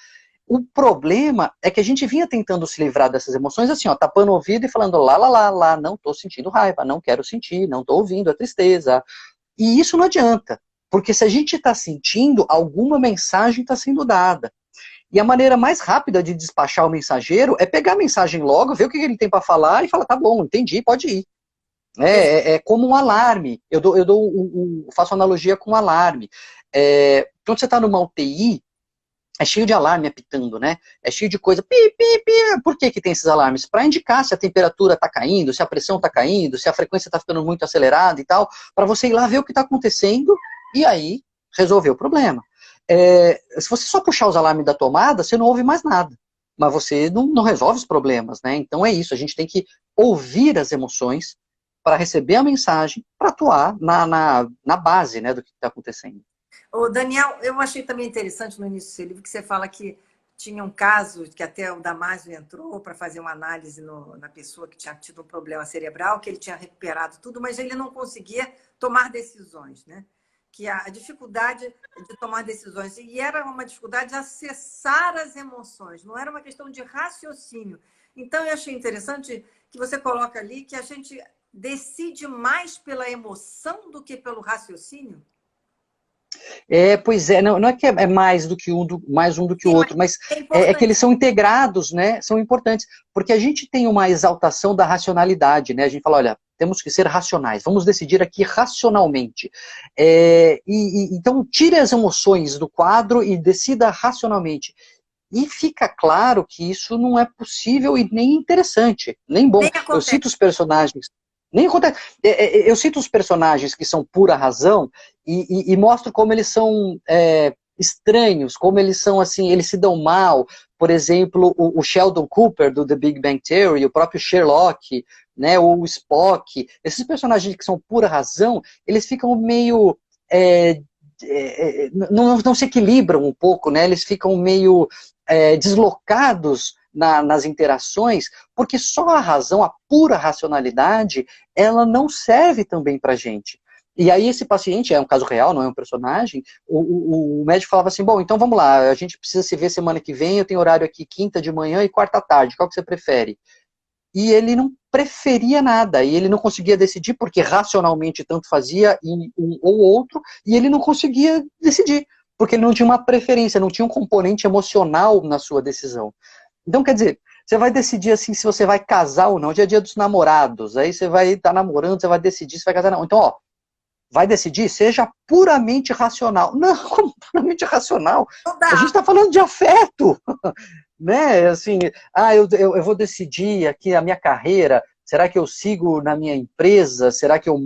Speaker 2: O problema é que a gente vinha tentando se livrar dessas emoções assim, ó, tapando o ouvido e falando lá, não tô sentindo raiva, não quero sentir, não tô ouvindo a tristeza. E isso não adianta. Porque se a gente está sentindo, alguma mensagem está sendo dada. E a maneira mais rápida de despachar o mensageiro é pegar a mensagem logo, ver o que ele tem para falar e falar, tá bom, entendi, pode ir. É como um alarme. Faço analogia com um alarme. Quando você está numa UTI, é cheio de alarme apitando, né? É cheio de coisa. Pi, pi, pi. Por que tem esses alarmes? Para indicar se a temperatura está caindo, se a pressão está caindo, se a frequência está ficando muito acelerada e tal, para você ir lá ver o que está acontecendo e aí resolver o problema. Se você só puxar os alarmes da tomada, você não ouve mais nada. Mas você não resolve os problemas, né? Então é isso, a gente tem que ouvir as emoções para receber a mensagem, para atuar na base, né, do que está acontecendo.
Speaker 1: Ô, Daniel, eu achei também interessante no início do seu livro que você fala que tinha um caso que até o Damásio entrou para fazer uma análise na pessoa que tinha tido um problema cerebral, que ele tinha recuperado tudo, mas ele não conseguia tomar decisões, né? Que a dificuldade de tomar decisões, e era uma dificuldade de acessar as emoções, não era uma questão de raciocínio. Então, eu achei interessante que você coloca ali que a gente decide mais pela emoção do que pelo raciocínio.
Speaker 2: Pois é, não é que é mais do que mais um do que o
Speaker 1: Sim,
Speaker 2: outro, mas que eles são integrados, né? São importantes, porque a gente tem uma exaltação da racionalidade, né? A gente fala, olha, temos que ser racionais, vamos decidir aqui racionalmente. Então, tire as emoções do quadro e decida racionalmente. E fica claro que isso não é possível e nem interessante, nem bom. Eu cito os personagens. Nem acontece. Eu cito os personagens que são pura razão e mostro como eles são estranhos, como eles são assim, eles se dão mal. Por exemplo, o Sheldon Cooper do The Big Bang Theory, o próprio Sherlock, né, ou o Spock. Esses personagens que são pura razão, eles ficam meio não se equilibram um pouco, né? Eles ficam meio deslocados nas interações, porque só a razão, a pura racionalidade, ela não serve também para a gente. E aí esse paciente, é um caso real, não é um personagem, o médico falava assim, bom, então vamos lá, a gente precisa se ver semana que vem, eu tenho horário aqui quinta de manhã e quarta à tarde, qual que você prefere? E ele não preferia nada, e ele não conseguia decidir, porque racionalmente tanto fazia um ou outro, e ele não conseguia decidir, porque ele não tinha uma preferência, não tinha um componente emocional na sua decisão. Então, quer dizer, você vai decidir assim se você vai casar ou não. Hoje é dia dos namorados, aí você vai estar namorando, você vai decidir se vai casar ou não. Então, ó, vai decidir, seja puramente racional. Não, como puramente racional? A gente está falando de afeto, né? Assim, eu vou decidir aqui a minha carreira. Será que eu sigo na minha empresa? Será que eu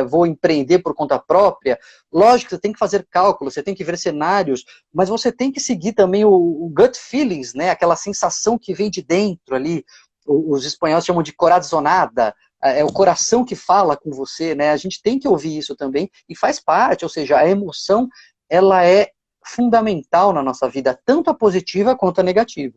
Speaker 2: vou empreender por conta própria? Lógico que você tem que fazer cálculos, você tem que ver cenários, mas você tem que seguir também o gut feelings, né? Aquela sensação que vem de dentro ali. Os espanhóis chamam de corazonada, é o coração que fala com você, né? A gente tem que ouvir isso também e faz parte, ou seja, a emoção, ela é fundamental na nossa vida, tanto a positiva quanto a negativa.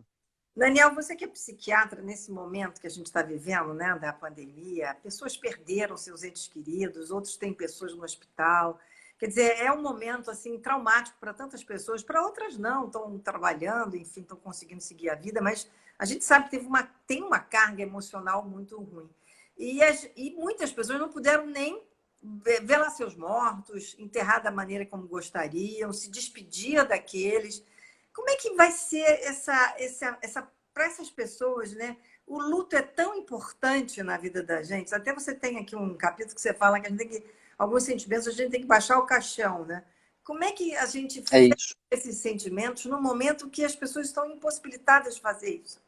Speaker 1: Daniel, você que é psiquiatra, nesse momento que a gente está vivendo, né, da pandemia, pessoas perderam seus entes queridos, outros têm pessoas no hospital. Quer dizer, é um momento assim traumático para tantas pessoas, para outras não, estão trabalhando, enfim, estão conseguindo seguir a vida, mas a gente sabe que tem uma carga emocional muito ruim. E muitas pessoas não puderam nem ver lá seus mortos, enterrar da maneira como gostariam, se despedir daqueles. Como é que vai ser para essas pessoas, né? O luto é tão importante na vida da gente. Até você tem aqui um capítulo que você fala que a gente tem que, alguns sentimentos a gente tem que baixar o caixão, né? Como é que a gente fecha esses sentimentos no momento que as pessoas estão impossibilitadas de fazer isso?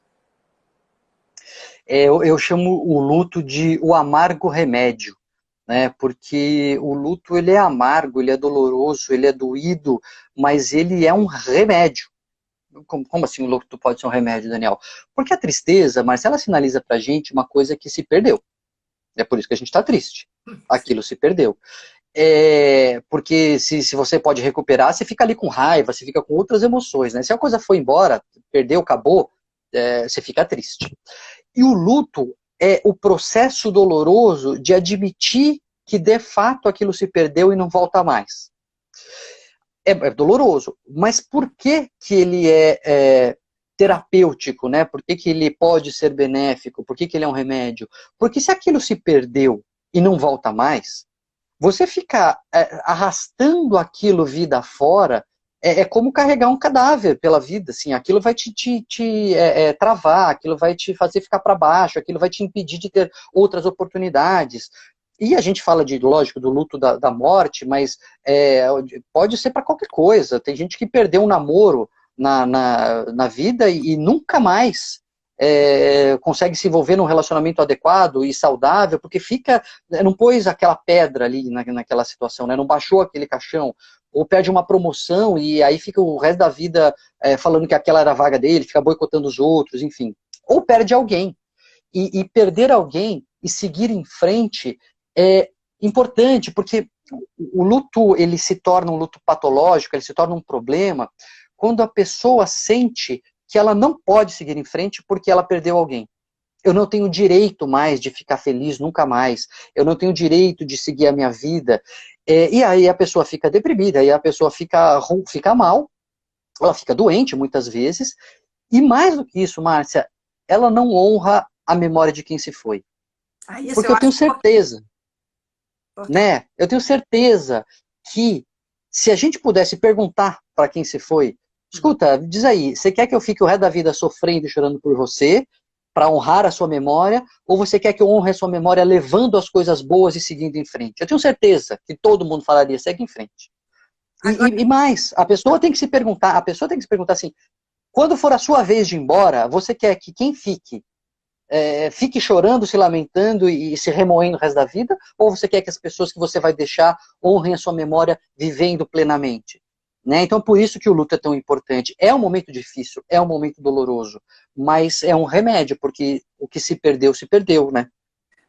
Speaker 2: Eu chamo o luto de o amargo remédio, né? Porque o luto, ele é amargo, ele é doloroso, ele é doído, mas ele é um remédio. Como assim o luto pode ser um remédio, Daniel? Porque a tristeza, Marcela, sinaliza pra gente uma coisa que se perdeu. É por isso que a gente está triste. Aquilo se perdeu. Porque se você pode recuperar, você fica ali com raiva, você fica com outras emoções, né? Se a coisa foi embora, perdeu, acabou, você fica triste. E o luto é o processo doloroso de admitir que de fato aquilo se perdeu e não volta mais. É doloroso, mas por que ele é terapêutico, né? Por que ele pode ser benéfico? Por que ele é um remédio? Porque se aquilo se perdeu e não volta mais, você ficar arrastando aquilo vida fora é como carregar um cadáver pela vida, assim, aquilo vai te travar, aquilo vai te fazer ficar para baixo, aquilo vai te impedir de ter outras oportunidades. E a gente fala lógico, do luto da morte, mas pode ser para qualquer coisa. Tem gente que perdeu um namoro na vida e nunca mais consegue se envolver num relacionamento adequado e saudável, porque não pôs aquela pedra ali naquela situação, né? Não baixou aquele caixão, ou perde uma promoção e aí fica o resto da vida falando que aquela era a vaga dele, fica boicotando os outros, enfim. Ou perde alguém. E perder alguém e seguir em frente é importante, porque o luto ele se torna um luto patológico, ele se torna um problema quando a pessoa sente que ela não pode seguir em frente porque ela perdeu alguém. Eu não tenho direito mais de ficar feliz nunca mais. Eu não tenho direito de seguir a minha vida. E aí a pessoa fica deprimida, aí a pessoa fica mal, ela fica doente muitas vezes. E mais do que isso, Márcia, ela não honra a memória de quem se foi.
Speaker 1: Isso
Speaker 2: Porque
Speaker 1: eu
Speaker 2: eu tenho
Speaker 1: acho
Speaker 2: certeza,
Speaker 1: importante.
Speaker 2: né? Eu tenho certeza que se a gente pudesse perguntar para quem se foi, escuta, diz aí, você quer que eu fique o resto da vida sofrendo e chorando por você, para honrar a sua memória, ou você quer que eu honre a sua memória levando as coisas boas e seguindo em frente? Eu tenho certeza que todo mundo falaria, segue em frente.
Speaker 1: Agora,
Speaker 2: E mais, a pessoa tem que se perguntar assim, quando for a sua vez de ir embora, você quer que quem fique chorando, se lamentando e se remoendo o resto da vida? Ou você quer que as pessoas que você vai deixar honrem a sua memória vivendo plenamente? Né? Então, por isso que o luto é tão importante. É um momento difícil, é um momento doloroso, mas é um remédio, porque o que se perdeu, né?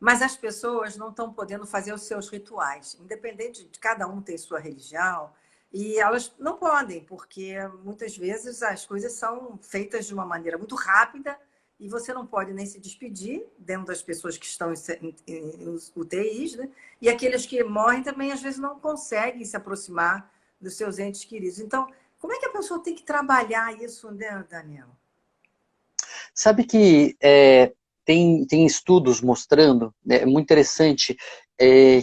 Speaker 1: mas as pessoas não estão podendo fazer os seus rituais, independente de cada um ter sua religião, e elas não podem, porque muitas vezes as coisas são feitas de uma maneira muito rápida e você não pode nem se despedir dentro das pessoas que estão em UTIs, né? E aqueles que morrem também às vezes não conseguem se aproximar dos seus entes queridos. Então, como é que a pessoa tem que trabalhar isso, né, Daniel?
Speaker 2: Sabe que tem estudos mostrando, é muito interessante,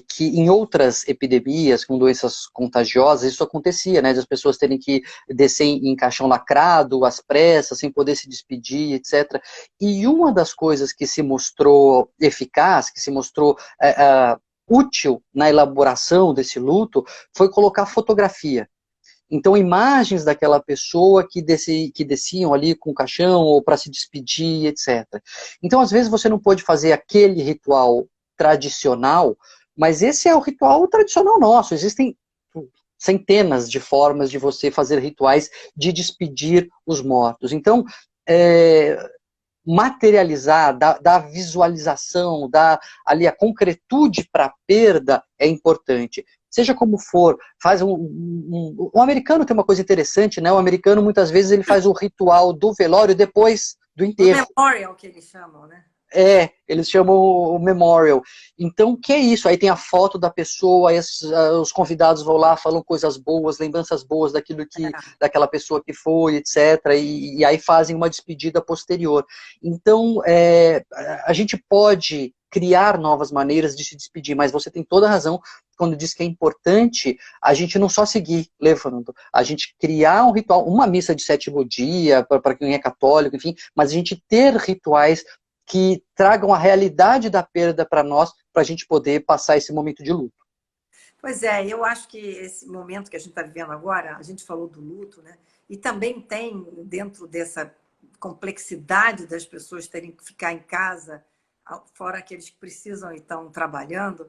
Speaker 2: que em outras epidemias, com doenças contagiosas, isso acontecia, né? De as pessoas terem que descer em caixão lacrado, às pressas, sem poder se despedir, etc. E uma das coisas que se mostrou eficaz, que se mostrou útil na elaboração desse luto, foi colocar fotografia. Então, imagens daquela pessoa que desciam ali com o caixão ou para se despedir, etc. Então, às vezes, você não pode fazer aquele ritual tradicional, mas esse é o ritual tradicional nosso. Existem centenas de formas de você fazer rituais de despedir os mortos. Então, materializar, da visualização, dar ali a concretude para a perda é importante. Seja como for, faz o americano tem uma coisa interessante, né? O americano muitas vezes ele faz o ritual do velório depois do
Speaker 1: O
Speaker 2: enterro.
Speaker 1: memorial que eles chamam, né?
Speaker 2: Eles chamam o memorial. Então, o que é isso? Aí tem a foto da pessoa, aí os convidados vão lá, falam coisas boas, lembranças boas daquela pessoa que foi, etc. E aí fazem uma despedida posterior. Então, a gente pode criar novas maneiras de se despedir, mas você tem toda a razão quando diz que é importante a gente não só seguir levando, a gente criar um ritual, uma missa de sétimo dia, para quem é católico, enfim, mas a gente ter rituais que tragam a realidade da perda para nós, para a gente poder passar esse momento de luto.
Speaker 1: Pois é, eu acho que esse momento que a gente está vivendo agora, a gente falou do luto, né? E também tem, dentro dessa complexidade das pessoas terem que ficar em casa, fora aqueles que precisam e estão trabalhando,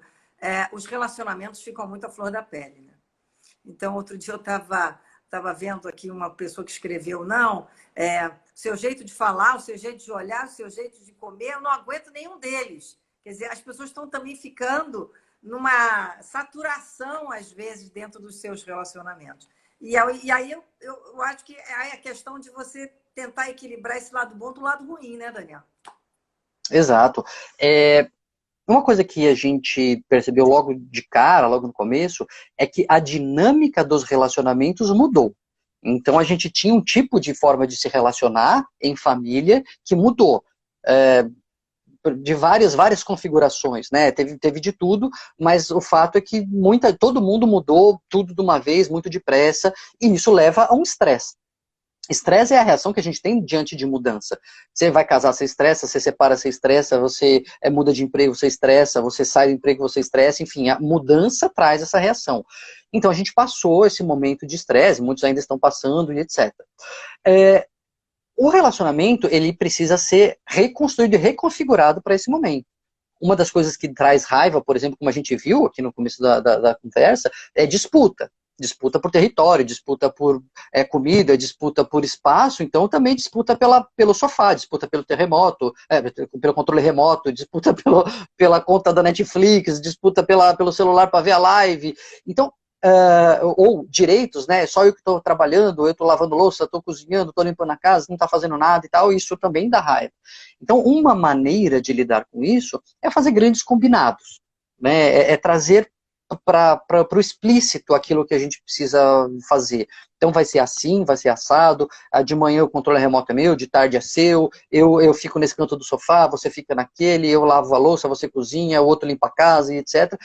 Speaker 1: os relacionamentos ficam muito à flor da pele, né? Então, outro dia eu estava vendo aqui uma pessoa que escreveu, não, seu jeito de falar, o seu jeito de olhar, o seu jeito de comer, eu não aguento nenhum deles. Quer dizer, as pessoas estão também ficando numa saturação, às vezes, dentro dos seus relacionamentos. E aí eu acho que é a questão de você tentar equilibrar esse lado bom do lado ruim, né, Daniel?
Speaker 2: Exato. Uma coisa que a gente percebeu logo de cara, logo no começo, é que a dinâmica dos relacionamentos mudou. Então a gente tinha um tipo de forma de se relacionar em família que mudou. de várias configurações, né? Teve de tudo, mas o fato é que todo mundo mudou tudo de uma vez, muito depressa, e isso leva a um estresse. Estresse é a reação que a gente tem diante de mudança. Você vai casar, você estressa, você separa, você estressa, você muda de emprego, você estressa, você sai do emprego, você estressa, enfim, a mudança traz essa reação. Então a gente passou esse momento de estresse, muitos ainda estão passando e etc. O relacionamento, ele precisa ser reconstruído e reconfigurado para esse momento. Uma das coisas que traz raiva, por exemplo, como a gente viu aqui no começo da conversa, é disputa. Disputa por território, disputa por comida, disputa por espaço, então também disputa pelo sofá, disputa pelo terremoto, pelo controle remoto, disputa pela conta da Netflix, disputa pelo celular para ver a live. Então, ou direitos, né? Só eu que estou trabalhando, eu estou lavando louça, estou cozinhando, estou limpando a casa, não está fazendo nada e tal, isso também dá raiva. Então, uma maneira de lidar com isso é fazer grandes combinados, né? É trazer para o explícito aquilo que a gente precisa fazer. Então vai ser assim, vai ser assado, de manhã o controle remoto é meu, de tarde é seu, eu fico nesse canto do sofá, você fica naquele, eu lavo a louça, você cozinha, o outro limpa a casa e etc.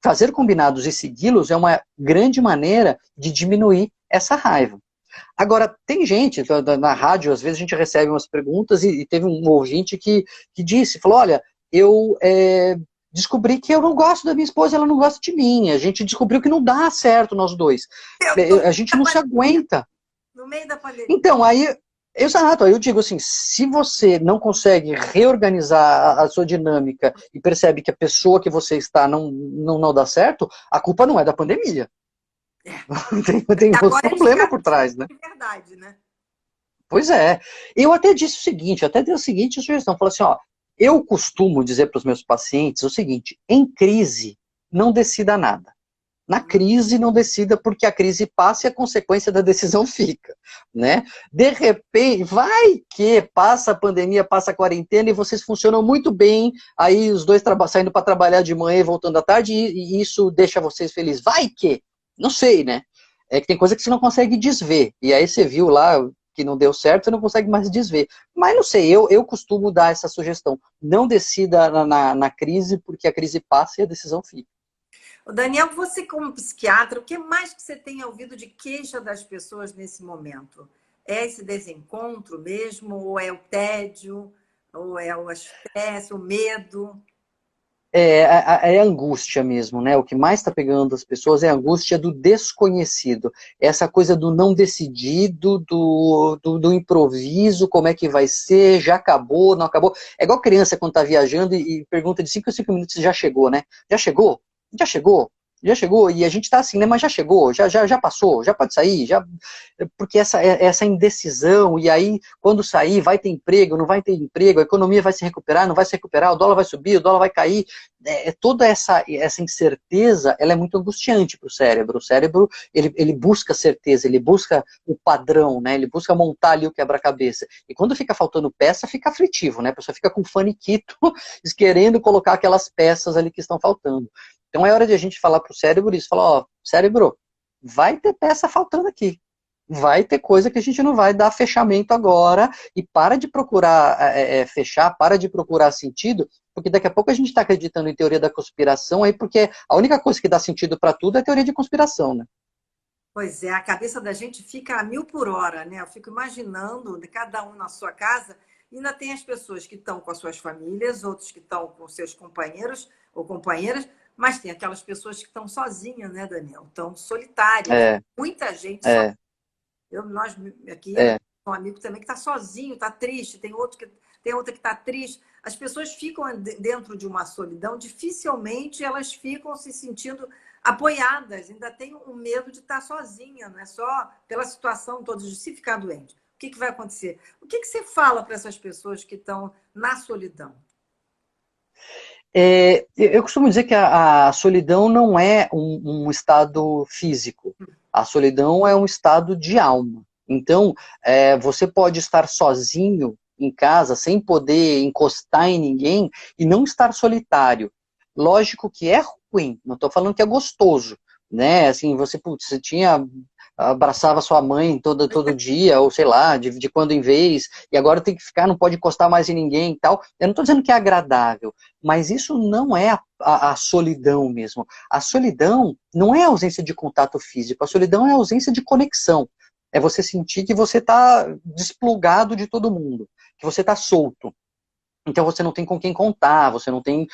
Speaker 2: Fazer combinados e segui-los é uma grande maneira de diminuir essa raiva. Agora, tem gente, na rádio, às vezes a gente recebe umas perguntas e teve um ouvinte que falou, olha, eu descobri que eu não gosto da minha esposa, ela não gosta de mim, a gente descobriu que não dá certo nós dois, a gente não se aguenta.
Speaker 1: No meio da pandemia.
Speaker 2: Então, exato, aí eu digo assim, se você não consegue reorganizar a sua dinâmica e percebe que a pessoa que você está não dá certo, a culpa não é da pandemia. Tem outro problema por trás, né?
Speaker 1: É verdade, né?
Speaker 2: Pois é. Eu até disse o seguinte, até dei a seguinte sugestão, falei assim, ó, eu costumo dizer para os meus pacientes o seguinte, em crise, não decida nada. Na crise, não decida, porque a crise passa e a consequência da decisão fica, né? De repente, vai que passa a pandemia, passa a quarentena e vocês funcionam muito bem, aí os dois saindo para trabalhar de manhã e voltando à tarde, e isso deixa vocês felizes. Vai que, não sei, né? É que tem coisa que você não consegue desver, e aí você viu lá que não deu certo, você não consegue mais desver. Mas não sei, eu costumo dar essa sugestão, não decida na crise, porque a crise passa e a decisão fica.
Speaker 1: Daniel, você como psiquiatra, o que mais que você tem ouvido de queixa das pessoas nesse momento? É esse desencontro mesmo? Ou é o tédio? Ou é o estresse, o medo?
Speaker 2: É a angústia mesmo, né? O que mais está pegando as pessoas é a angústia do desconhecido. Essa coisa do não decidido, do improviso, como é que vai ser, já acabou, não acabou. É igual criança quando está viajando e pergunta de 5 em 5 minutos se já chegou, né? Já chegou? Já chegou? Já chegou? E a gente está assim, né? Mas já chegou, já passou, já pode sair, já... Porque essa indecisão, e aí, quando sair, vai ter emprego, não vai ter emprego, a economia vai se recuperar, não vai se recuperar, o dólar vai subir, o dólar vai cair. Toda essa incerteza, ela é muito angustiante para o cérebro. O cérebro, ele busca certeza, ele busca o padrão, né? Ele busca montar ali o quebra-cabeça. E quando fica faltando peça, fica aflitivo, né? A pessoa fica com faniquito, querendo colocar aquelas peças ali que estão faltando. Então é hora de a gente falar para o cérebro isso, falar, ó, cérebro, vai ter peça faltando aqui. Vai ter coisa que a gente não vai dar fechamento agora, e para de procurar fechar, para de procurar sentido, porque daqui a pouco a gente está acreditando em teoria da conspiração, aí porque a única coisa que dá sentido para tudo é teoria de conspiração, né?
Speaker 1: Pois é, a cabeça da gente fica a 1000 por hora, né? Eu fico imaginando, cada um na sua casa, e ainda tem as pessoas que estão com as suas famílias, outros que estão com seus companheiros ou companheiras, mas tem aquelas pessoas que estão sozinhas, né, Daniel? Estão solitárias. Muita gente sozinha. Nós aqui, um amigo também que está sozinho, está triste, tem outra que está triste. As pessoas ficam dentro de uma solidão, dificilmente elas ficam se sentindo apoiadas, ainda tem o medo de estar sozinha, não é só pela situação toda, de se ficar doente. O que vai acontecer? O que você fala para essas pessoas que estão na solidão?
Speaker 2: Eu costumo dizer que a solidão não é um estado físico. A solidão é um estado de alma. Então, você pode estar sozinho em casa, sem poder encostar em ninguém, e não estar solitário. Lógico que é ruim, não estou falando que é gostoso, né? Assim, você tinha abraçava sua mãe todo dia, ou sei lá, de quando em vez, e agora tem que ficar, não pode encostar mais em ninguém e tal. Eu não estou dizendo que é agradável, mas isso não é a solidão mesmo. A solidão não é a ausência de contato físico, a solidão é a ausência de conexão. É você sentir que você está desplugado de todo mundo, que você está solto. Então você não tem com quem contar, você não tem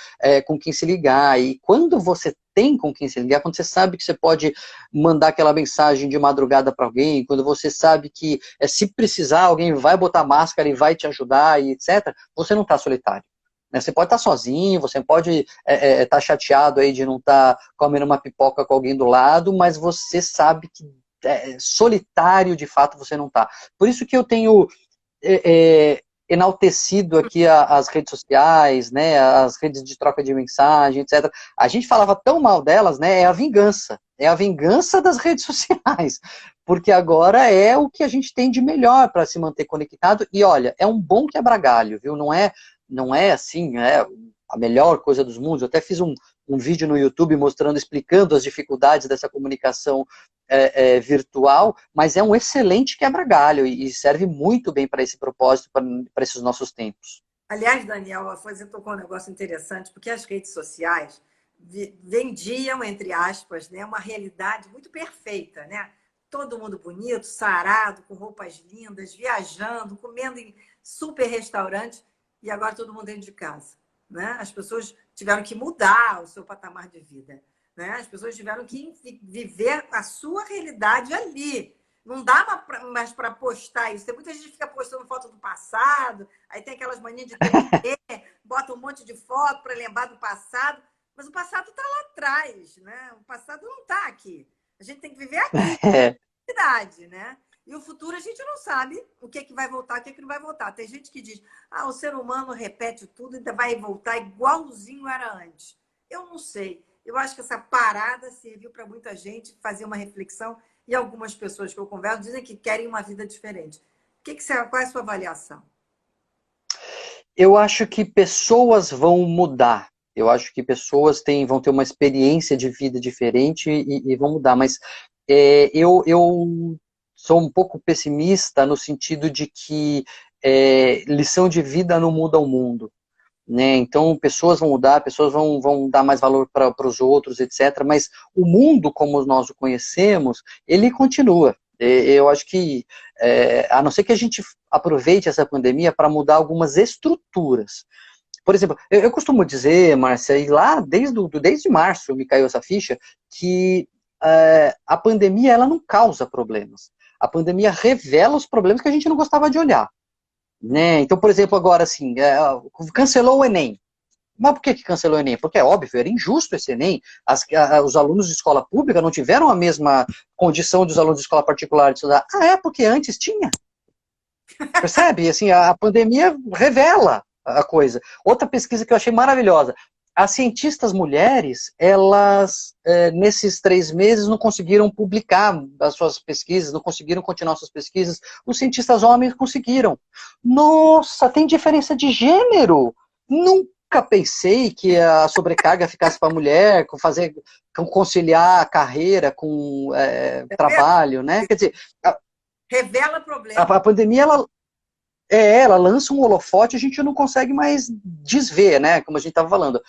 Speaker 2: com quem se ligar. E quando você tem com quem se ligar, quando você sabe que você pode mandar aquela mensagem de madrugada para alguém, quando você sabe que se precisar, alguém vai botar máscara e vai te ajudar, e etc., você não está solitário. Né? Você pode estar sozinho, você pode estar chateado aí de não estar comendo uma pipoca com alguém do lado, mas você sabe que solitário de fato você não está. Por isso que eu tenho enaltecido aqui as redes sociais, né, as redes de troca de mensagem, etc. A gente falava tão mal delas, né, é a vingança das redes sociais, porque agora é o que a gente tem de melhor para se manter conectado, e olha, é um bom quebra-galho, viu, não é assim, a melhor coisa dos mundos. Eu até fiz um vídeo no YouTube mostrando, explicando as dificuldades dessa comunicação virtual, mas é um excelente quebra-galho e serve muito bem para esse propósito, para esses nossos tempos.
Speaker 1: Aliás, Daniel, você tocou um negócio interessante, porque as redes sociais vendiam, entre aspas, né, uma realidade muito perfeita, né? Todo mundo bonito, sarado, com roupas lindas, viajando, comendo em super restaurantes, e agora todo mundo dentro de casa, né? As pessoas tiveram que mudar o seu patamar de vida, né? As pessoas tiveram que viver a sua realidade ali. Não dá mais para postar isso. Tem muita gente que fica postando foto do passado, aí tem aquelas manias de TBT, bota um monte de foto para lembrar do passado, mas o passado está lá atrás, né? O passado não está aqui. A gente tem que viver aqui, cidade, né? E o futuro a gente não sabe o que vai voltar, o que não vai voltar. Tem gente que diz, o ser humano repete tudo e ainda vai voltar igualzinho era antes. Eu não sei. Eu acho que essa parada serviu para muita gente fazer uma reflexão, e algumas pessoas que eu converso dizem que querem uma vida diferente. Qual é a sua avaliação?
Speaker 2: Eu acho que pessoas vão mudar. Eu acho que pessoas vão ter uma experiência de vida diferente e vão mudar. Mas eu sou um pouco pessimista no sentido de que lição de vida não muda o mundo. Né? Então, pessoas vão mudar, pessoas vão dar mais valor para os outros, etc. Mas o mundo, como nós o conhecemos, ele continua. Eu acho que, a não ser que a gente aproveite essa pandemia para mudar algumas estruturas. Por exemplo, eu costumo dizer, Márcia, e lá desde março me caiu essa ficha, que a pandemia ela não causa problemas. A pandemia revela os problemas que a gente não gostava de olhar. Né? Então, por exemplo, agora assim, cancelou o Enem. Mas por que cancelou o Enem? Porque é óbvio, era injusto esse Enem. Os alunos de escola pública não tiveram a mesma condição dos alunos de escola particular de estudar. Porque antes tinha. Percebe? Assim, a pandemia revela a coisa. Outra pesquisa que eu achei maravilhosa. As cientistas mulheres, elas, nesses 3 meses, não conseguiram publicar as suas pesquisas, não conseguiram continuar suas pesquisas. Os cientistas homens conseguiram. Nossa, tem diferença de gênero! Nunca pensei que a sobrecarga ficasse para a mulher, conciliar a carreira com trabalho, né? Quer dizer,
Speaker 1: revela problema.
Speaker 2: A pandemia, ela lança um holofote, a gente não consegue mais desver, né? Como a gente estava falando.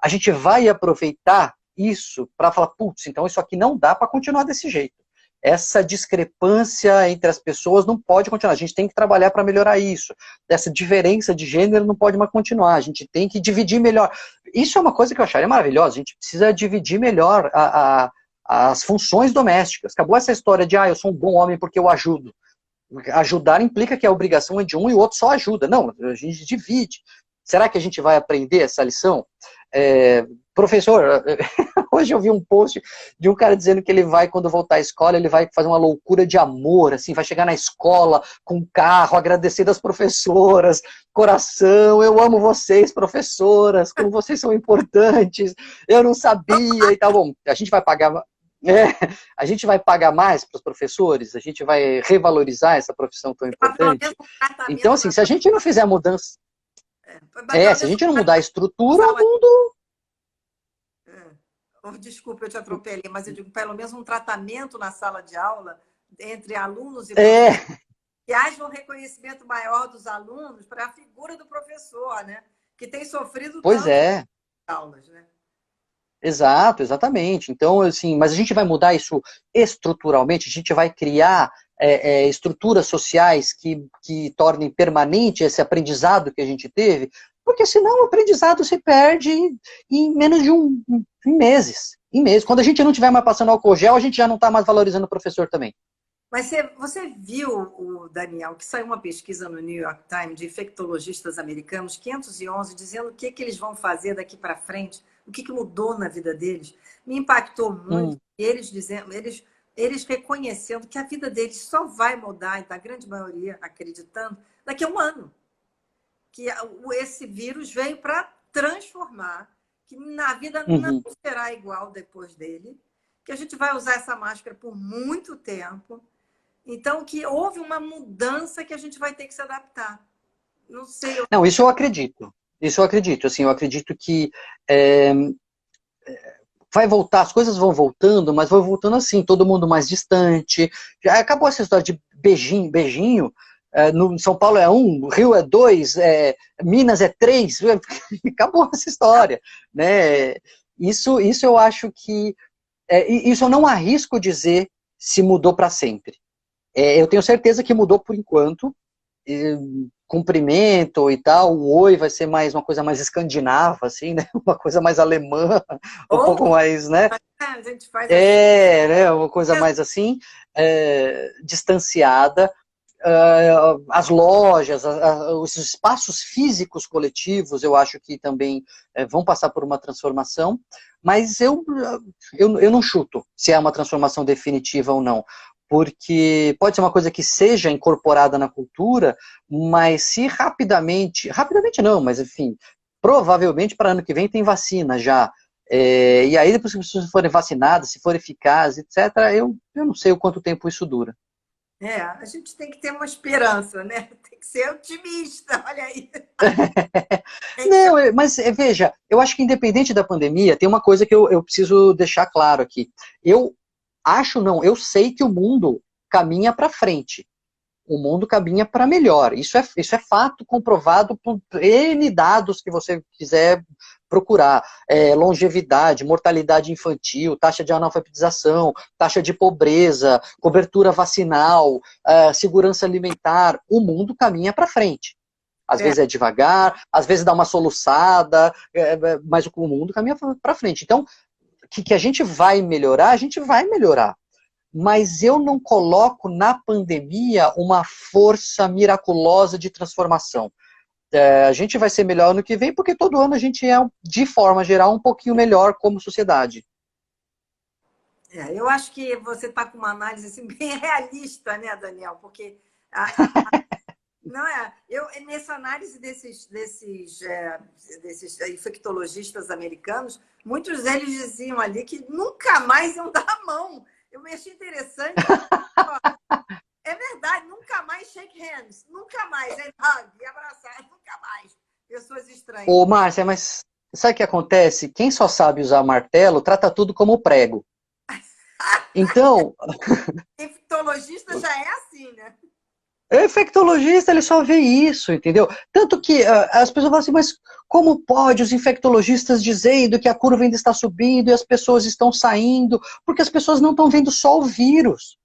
Speaker 2: A gente vai aproveitar isso para falar, putz, então isso aqui não dá para continuar desse jeito. Essa discrepância entre as pessoas não pode continuar. A gente tem que trabalhar para melhorar isso. Essa diferença de gênero não pode mais continuar. A gente tem que dividir melhor. Isso é uma coisa que eu acharia maravilhosa. A gente precisa dividir melhor as funções domésticas. Acabou essa história de, eu sou um bom homem porque eu ajudo. Ajudar implica que a obrigação é de um e o outro só ajuda. Não, a gente divide. Será que a gente vai aprender essa lição? Professor, hoje eu vi um post de um cara dizendo que ele vai, quando voltar à escola, ele vai fazer uma loucura de amor, assim, vai chegar na escola com um carro, agradecer das professoras, coração, eu amo vocês, professoras, como vocês são importantes, eu não sabia e tal. Bom, a gente vai pagar... a gente vai pagar mais para os professores, a gente vai revalorizar essa profissão tão importante. Então, assim, se a gente não fizer a mudança, se a gente não mudar a estrutura, o mundo...
Speaker 1: Desculpa, eu te atropelei, mas eu digo, pelo menos um tratamento na sala de aula entre alunos e
Speaker 2: É,
Speaker 1: professores, que haja um reconhecimento maior dos alunos para a figura do professor, né? Que tem sofrido
Speaker 2: pois
Speaker 1: tanto
Speaker 2: é.
Speaker 1: nas aulas, né?
Speaker 2: Exato, exatamente. Então, assim, mas a gente vai mudar isso estruturalmente, a gente vai criar estruturas sociais que tornem permanente esse aprendizado que a gente teve, porque senão o aprendizado se perde em menos de em meses. Em meses. Quando a gente não estiver mais passando álcool gel, a gente já não está mais valorizando o professor também.
Speaker 1: Mas você viu, o Daniel, que saiu uma pesquisa no New York Times de infectologistas americanos, 511, dizendo o que eles vão fazer daqui para frente, o que mudou na vida deles. Me impactou muito.
Speaker 2: Hum,
Speaker 1: Eles dizendo, eles reconhecendo que a vida deles só vai mudar, e da grande maioria acreditando, daqui a um ano. Que esse vírus veio para transformar, que na vida não
Speaker 2: uhum.
Speaker 1: será igual depois dele, que a gente vai usar essa máscara por muito tempo. Então, que houve uma mudança que a gente vai ter que se adaptar. Não sei.
Speaker 2: Não, isso eu acredito. Isso eu acredito. Assim, eu acredito que é, vai voltar, as coisas vão voltando, mas vão voltando assim, todo mundo mais distante. Já acabou essa história de beijinho, beijinho. No São Paulo é um, Rio é dois, Minas é três. Acabou essa história, né? Isso eu acho que isso eu não arrisco dizer se mudou para sempre. Eu tenho certeza que mudou por enquanto. Cumprimento e tal, o oi vai ser mais uma coisa mais escandinava, assim, né? Uma coisa mais alemã, um
Speaker 1: Ou
Speaker 2: pouco mais, né?
Speaker 1: a gente faz assim.
Speaker 2: Né? Uma coisa mais assim, distanciada. As lojas, os espaços físicos coletivos, eu acho que também vão passar por uma transformação, mas eu não chuto se é uma transformação definitiva ou não, porque pode ser uma coisa que seja incorporada na cultura, mas se rapidamente não, mas enfim, provavelmente para ano que vem tem vacina já, e aí depois que as pessoas forem vacinadas, se for eficaz, etc., eu não sei o quanto tempo isso dura.
Speaker 1: A gente tem que ter uma esperança, né? Tem que ser otimista, olha aí. Tem que ser...
Speaker 2: Não, mas veja, eu acho que independente da pandemia, tem uma coisa que eu preciso deixar claro aqui. Eu acho, não, eu sei que o mundo caminha para frente. O mundo caminha para melhor. Isso é fato comprovado por N dados que você quiser procurar. Longevidade, mortalidade infantil, taxa de analfabetização, taxa de pobreza, cobertura vacinal, segurança alimentar. O mundo caminha para frente. Às
Speaker 1: É,
Speaker 2: vezes é devagar, às vezes dá uma soluçada, mas o mundo caminha para frente. Então, que a a gente vai melhorar. Mas eu não coloco na pandemia uma força miraculosa de transformação. A gente vai ser melhor no que vem, porque todo ano a gente é, de forma geral, um pouquinho melhor como sociedade.
Speaker 1: eu acho que você está com uma análise assim, bem realista, né, Daniel? Porque não é. Eu, nessa análise desses infectologistas americanos, muitos deles diziam ali que nunca mais iam dar a mão. Eu me achei interessante. É verdade, nunca mais shake hands, nunca mais, hug e abraçar, nunca mais. Pessoas estranhas.
Speaker 2: Ô, Márcia, mas sabe o que acontece? Quem só sabe usar martelo trata tudo como prego. Então,
Speaker 1: Infectologista já é assim, né?
Speaker 2: o infectologista, ele só vê isso, entendeu? Tanto que as pessoas falam assim, mas como pode os infectologistas dizendo que a curva ainda está subindo e as pessoas estão saindo? Porque as pessoas não estão vendo só o vírus.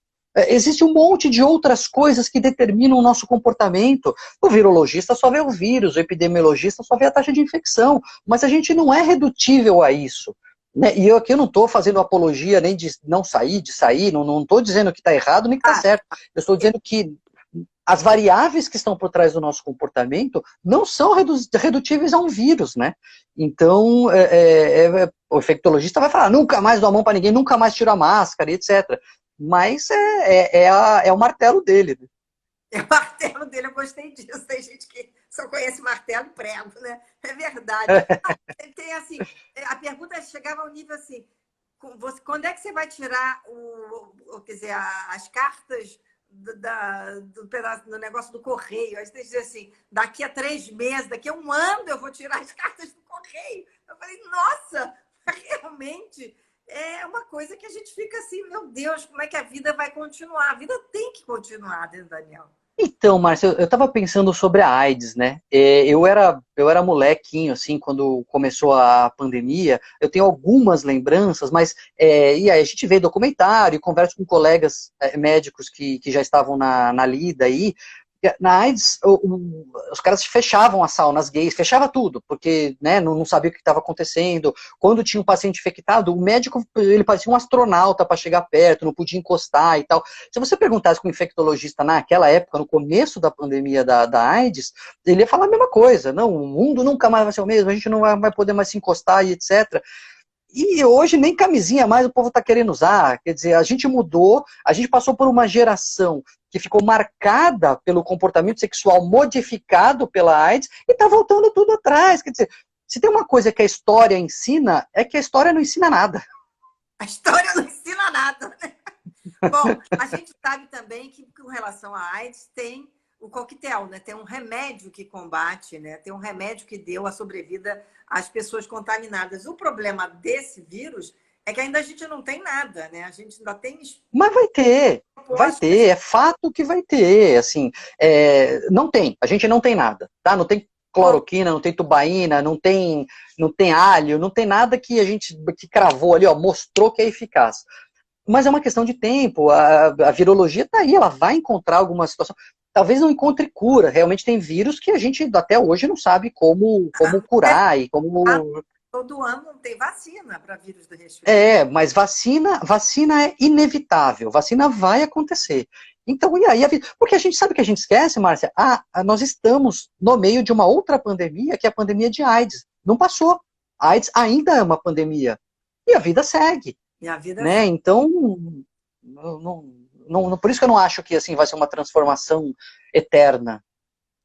Speaker 2: Existe um monte de outras coisas que determinam o nosso comportamento. O virologista só vê o vírus, o epidemiologista só vê a taxa de infecção, mas a gente não é redutível a isso. Né? E eu aqui não estou fazendo apologia nem de não sair, de sair, não estou dizendo que está errado nem que está
Speaker 1: Ah,
Speaker 2: certo. Eu estou dizendo que as variáveis que estão por trás do nosso comportamento não são redutíveis a um vírus, né? Então, o infectologista vai falar, nunca mais dou a mão para ninguém, nunca mais tiro a máscara, etc. Mas é o martelo dele. Né?
Speaker 1: é o martelo dele, eu gostei disso. Tem gente que só conhece martelo e prego, né? É verdade. Tem assim, a pergunta chegava ao nível assim, quando é que você vai tirar quer dizer, as cartas do negócio do correio? Aí você diz assim, daqui a 3 meses, daqui a um ano eu vou tirar as cartas do correio. Eu falei, nossa, realmente. é uma coisa que a gente fica assim, meu Deus, como é que a vida vai continuar? A vida tem que continuar, né, Daniel?
Speaker 2: Então, Márcio, eu estava pensando sobre a AIDS, né? Eu era molequinho, assim, quando começou a pandemia. Eu tenho algumas lembranças, mas e aí a gente vê documentário, conversa com colegas médicos que já estavam na lida aí. Na AIDS, os caras fechavam as saunas gays, fechava tudo, porque né, não sabia o que estava acontecendo. Quando tinha um paciente infectado, o médico ele parecia um astronauta para chegar perto, não podia encostar e tal. Se você perguntasse com um infectologista naquela época, no começo da pandemia da AIDS, ele ia falar a mesma coisa. Não, o mundo nunca mais vai ser o mesmo, a gente não vai poder mais se encostar e etc. E hoje nem camisinha mais o povo está querendo usar. Quer dizer, a gente mudou, a gente passou por uma geração que ficou marcada pelo comportamento sexual modificado pela AIDS e está voltando tudo atrás. Quer dizer, se tem uma coisa que a história ensina, é que a história não ensina nada.
Speaker 1: A história não ensina nada, né? Bom, a gente sabe também que com relação à AIDS tem o coquetel, né? Tem um remédio que combate, né? Tem um remédio que deu a sobrevida às pessoas contaminadas. O problema desse vírus é que ainda a gente não tem nada, né? A gente ainda tem
Speaker 2: Mas vai ter, é fato que vai ter, assim, não tem, a gente não tem nada, tá? Não tem cloroquina, não tem tubaína, não tem alho, não tem nada que a gente que cravou ali, ó, mostrou que é eficaz. Mas é uma questão de tempo, a virologia está aí, ela vai encontrar alguma situação. Talvez não encontre cura, realmente tem vírus que a gente até hoje não sabe como curar e como.
Speaker 1: todo ano não tem vacina para vírus do resfriado.
Speaker 2: Mas vacina é inevitável, vacina vai acontecer. Então, e aí? Porque a gente sabe que a gente esquece, Márcia, nós estamos no meio de uma outra pandemia, que é a pandemia de AIDS. Não passou. A AIDS ainda é uma pandemia. E a vida segue.
Speaker 1: E a vida
Speaker 2: Né? Então, por isso que eu não acho que assim vai ser uma transformação eterna.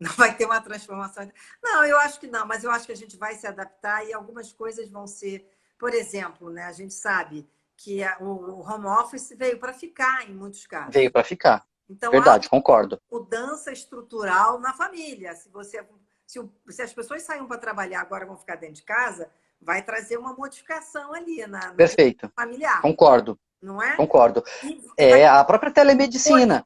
Speaker 1: não vai ter uma transformação. Não, eu acho que não, mas eu acho que a gente vai se adaptar e algumas coisas vão ser. Por exemplo, né, a gente sabe que o home office veio para ficar em muitos
Speaker 2: Veio
Speaker 1: casos.
Speaker 2: para ficar.
Speaker 1: Então, há
Speaker 2: Verdade, concordo.
Speaker 1: mudança estrutural na família. Se as pessoas saem para trabalhar agora vão ficar dentro de casa, vai trazer uma modificação ali no dia
Speaker 2: Perfeito.
Speaker 1: familiar,
Speaker 2: Concordo.
Speaker 1: não é?
Speaker 2: Concordo.
Speaker 1: E vai ter
Speaker 2: A própria telemedicina.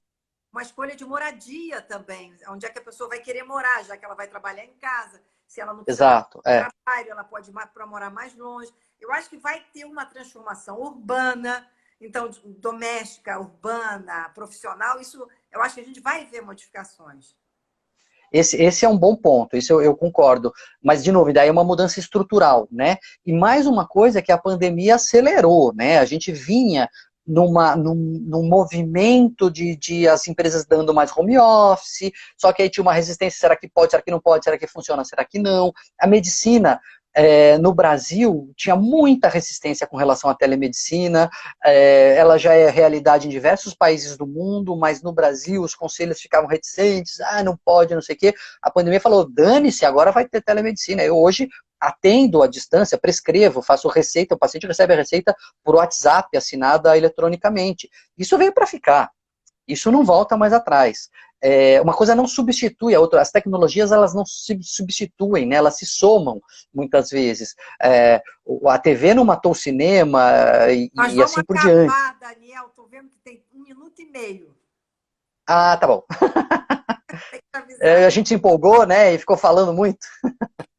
Speaker 1: uma escolha de moradia também, onde é que a pessoa vai querer morar, já que ela vai trabalhar em casa. Se ela não precisa mais
Speaker 2: Exato.
Speaker 1: de trabalho, ela pode ir para morar mais longe. Eu acho que vai ter uma transformação urbana, então doméstica, urbana, profissional. Isso, eu acho que a gente vai ver modificações.
Speaker 2: Esse é um bom ponto, isso eu concordo. Mas, de novo, daí é uma mudança estrutural, né? E mais uma coisa que a pandemia acelerou, né? A gente vinha num movimento de as empresas dando mais home office, só que aí tinha uma resistência, será que pode, será que não pode, será que funciona, será que não? A medicina, no Brasil, tinha muita resistência com relação à telemedicina, ela já é realidade em diversos países do mundo, mas no Brasil os conselhos ficavam reticentes, não pode, não sei o quê. A pandemia falou, dane-se, agora vai ter telemedicina. Eu hoje atendo à distância, prescrevo, faço receita, o paciente recebe a receita por WhatsApp, assinada eletronicamente. Isso veio para ficar. Isso não volta mais atrás. Uma coisa não substitui a outra. As tecnologias, elas não se substituem, né? Elas se somam, muitas vezes. A TV não matou o cinema
Speaker 1: Nós
Speaker 2: e
Speaker 1: vamos
Speaker 2: assim por diante.
Speaker 1: acabar, Daniel. Estou vendo que tem 1 minuto e meio.
Speaker 2: Ah, tá bom.
Speaker 1: Tem que avisar.
Speaker 2: A gente se empolgou, né? E ficou falando muito.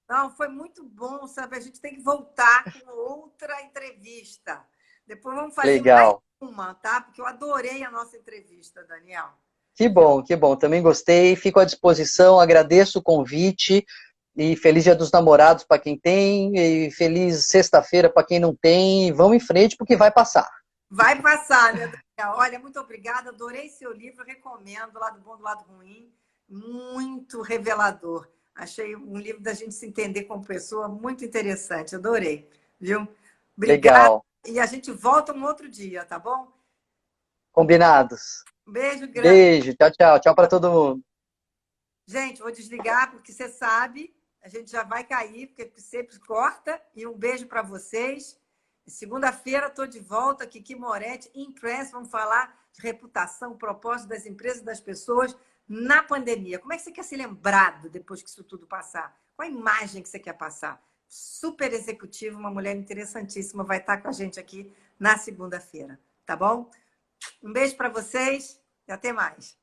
Speaker 1: Não, foi muito bom, sabe? A gente tem que voltar com outra entrevista. Depois vamos fazer mais
Speaker 2: Legal.
Speaker 1: uma, tá? Porque eu adorei a nossa entrevista, Daniel.
Speaker 2: Que
Speaker 1: Viu?
Speaker 2: bom, que bom. Também gostei. Fico à disposição. Agradeço o convite. E feliz Dia dos Namorados para quem tem. E feliz sexta-feira para quem não tem. Vamos em frente porque vai passar.
Speaker 1: Vai passar, né, Daniel? Olha, muito obrigada. Adorei seu livro, recomendo, Lado Bom do Lado Ruim. Muito revelador. Achei um livro da gente se entender como pessoa muito interessante. Adorei, viu? Obrigada.
Speaker 2: Legal.
Speaker 1: E a gente volta um outro dia, tá bom?
Speaker 2: Combinados.
Speaker 1: Um beijo grande.
Speaker 2: Beijo. Tchau, tchau. Tchau para todo mundo.
Speaker 1: Gente, vou desligar porque você sabe, a gente já vai cair, porque sempre corta. E um beijo para vocês. Segunda-feira estou de volta, Kiki Moretti, Impress, vamos falar de reputação, propósito das empresas e das pessoas na pandemia. Como é que você quer ser lembrado depois que isso tudo passar? Qual a imagem que você quer passar? Super executivo, uma mulher interessantíssima, vai estar com a gente aqui na segunda-feira, tá bom? Um beijo para vocês e até mais.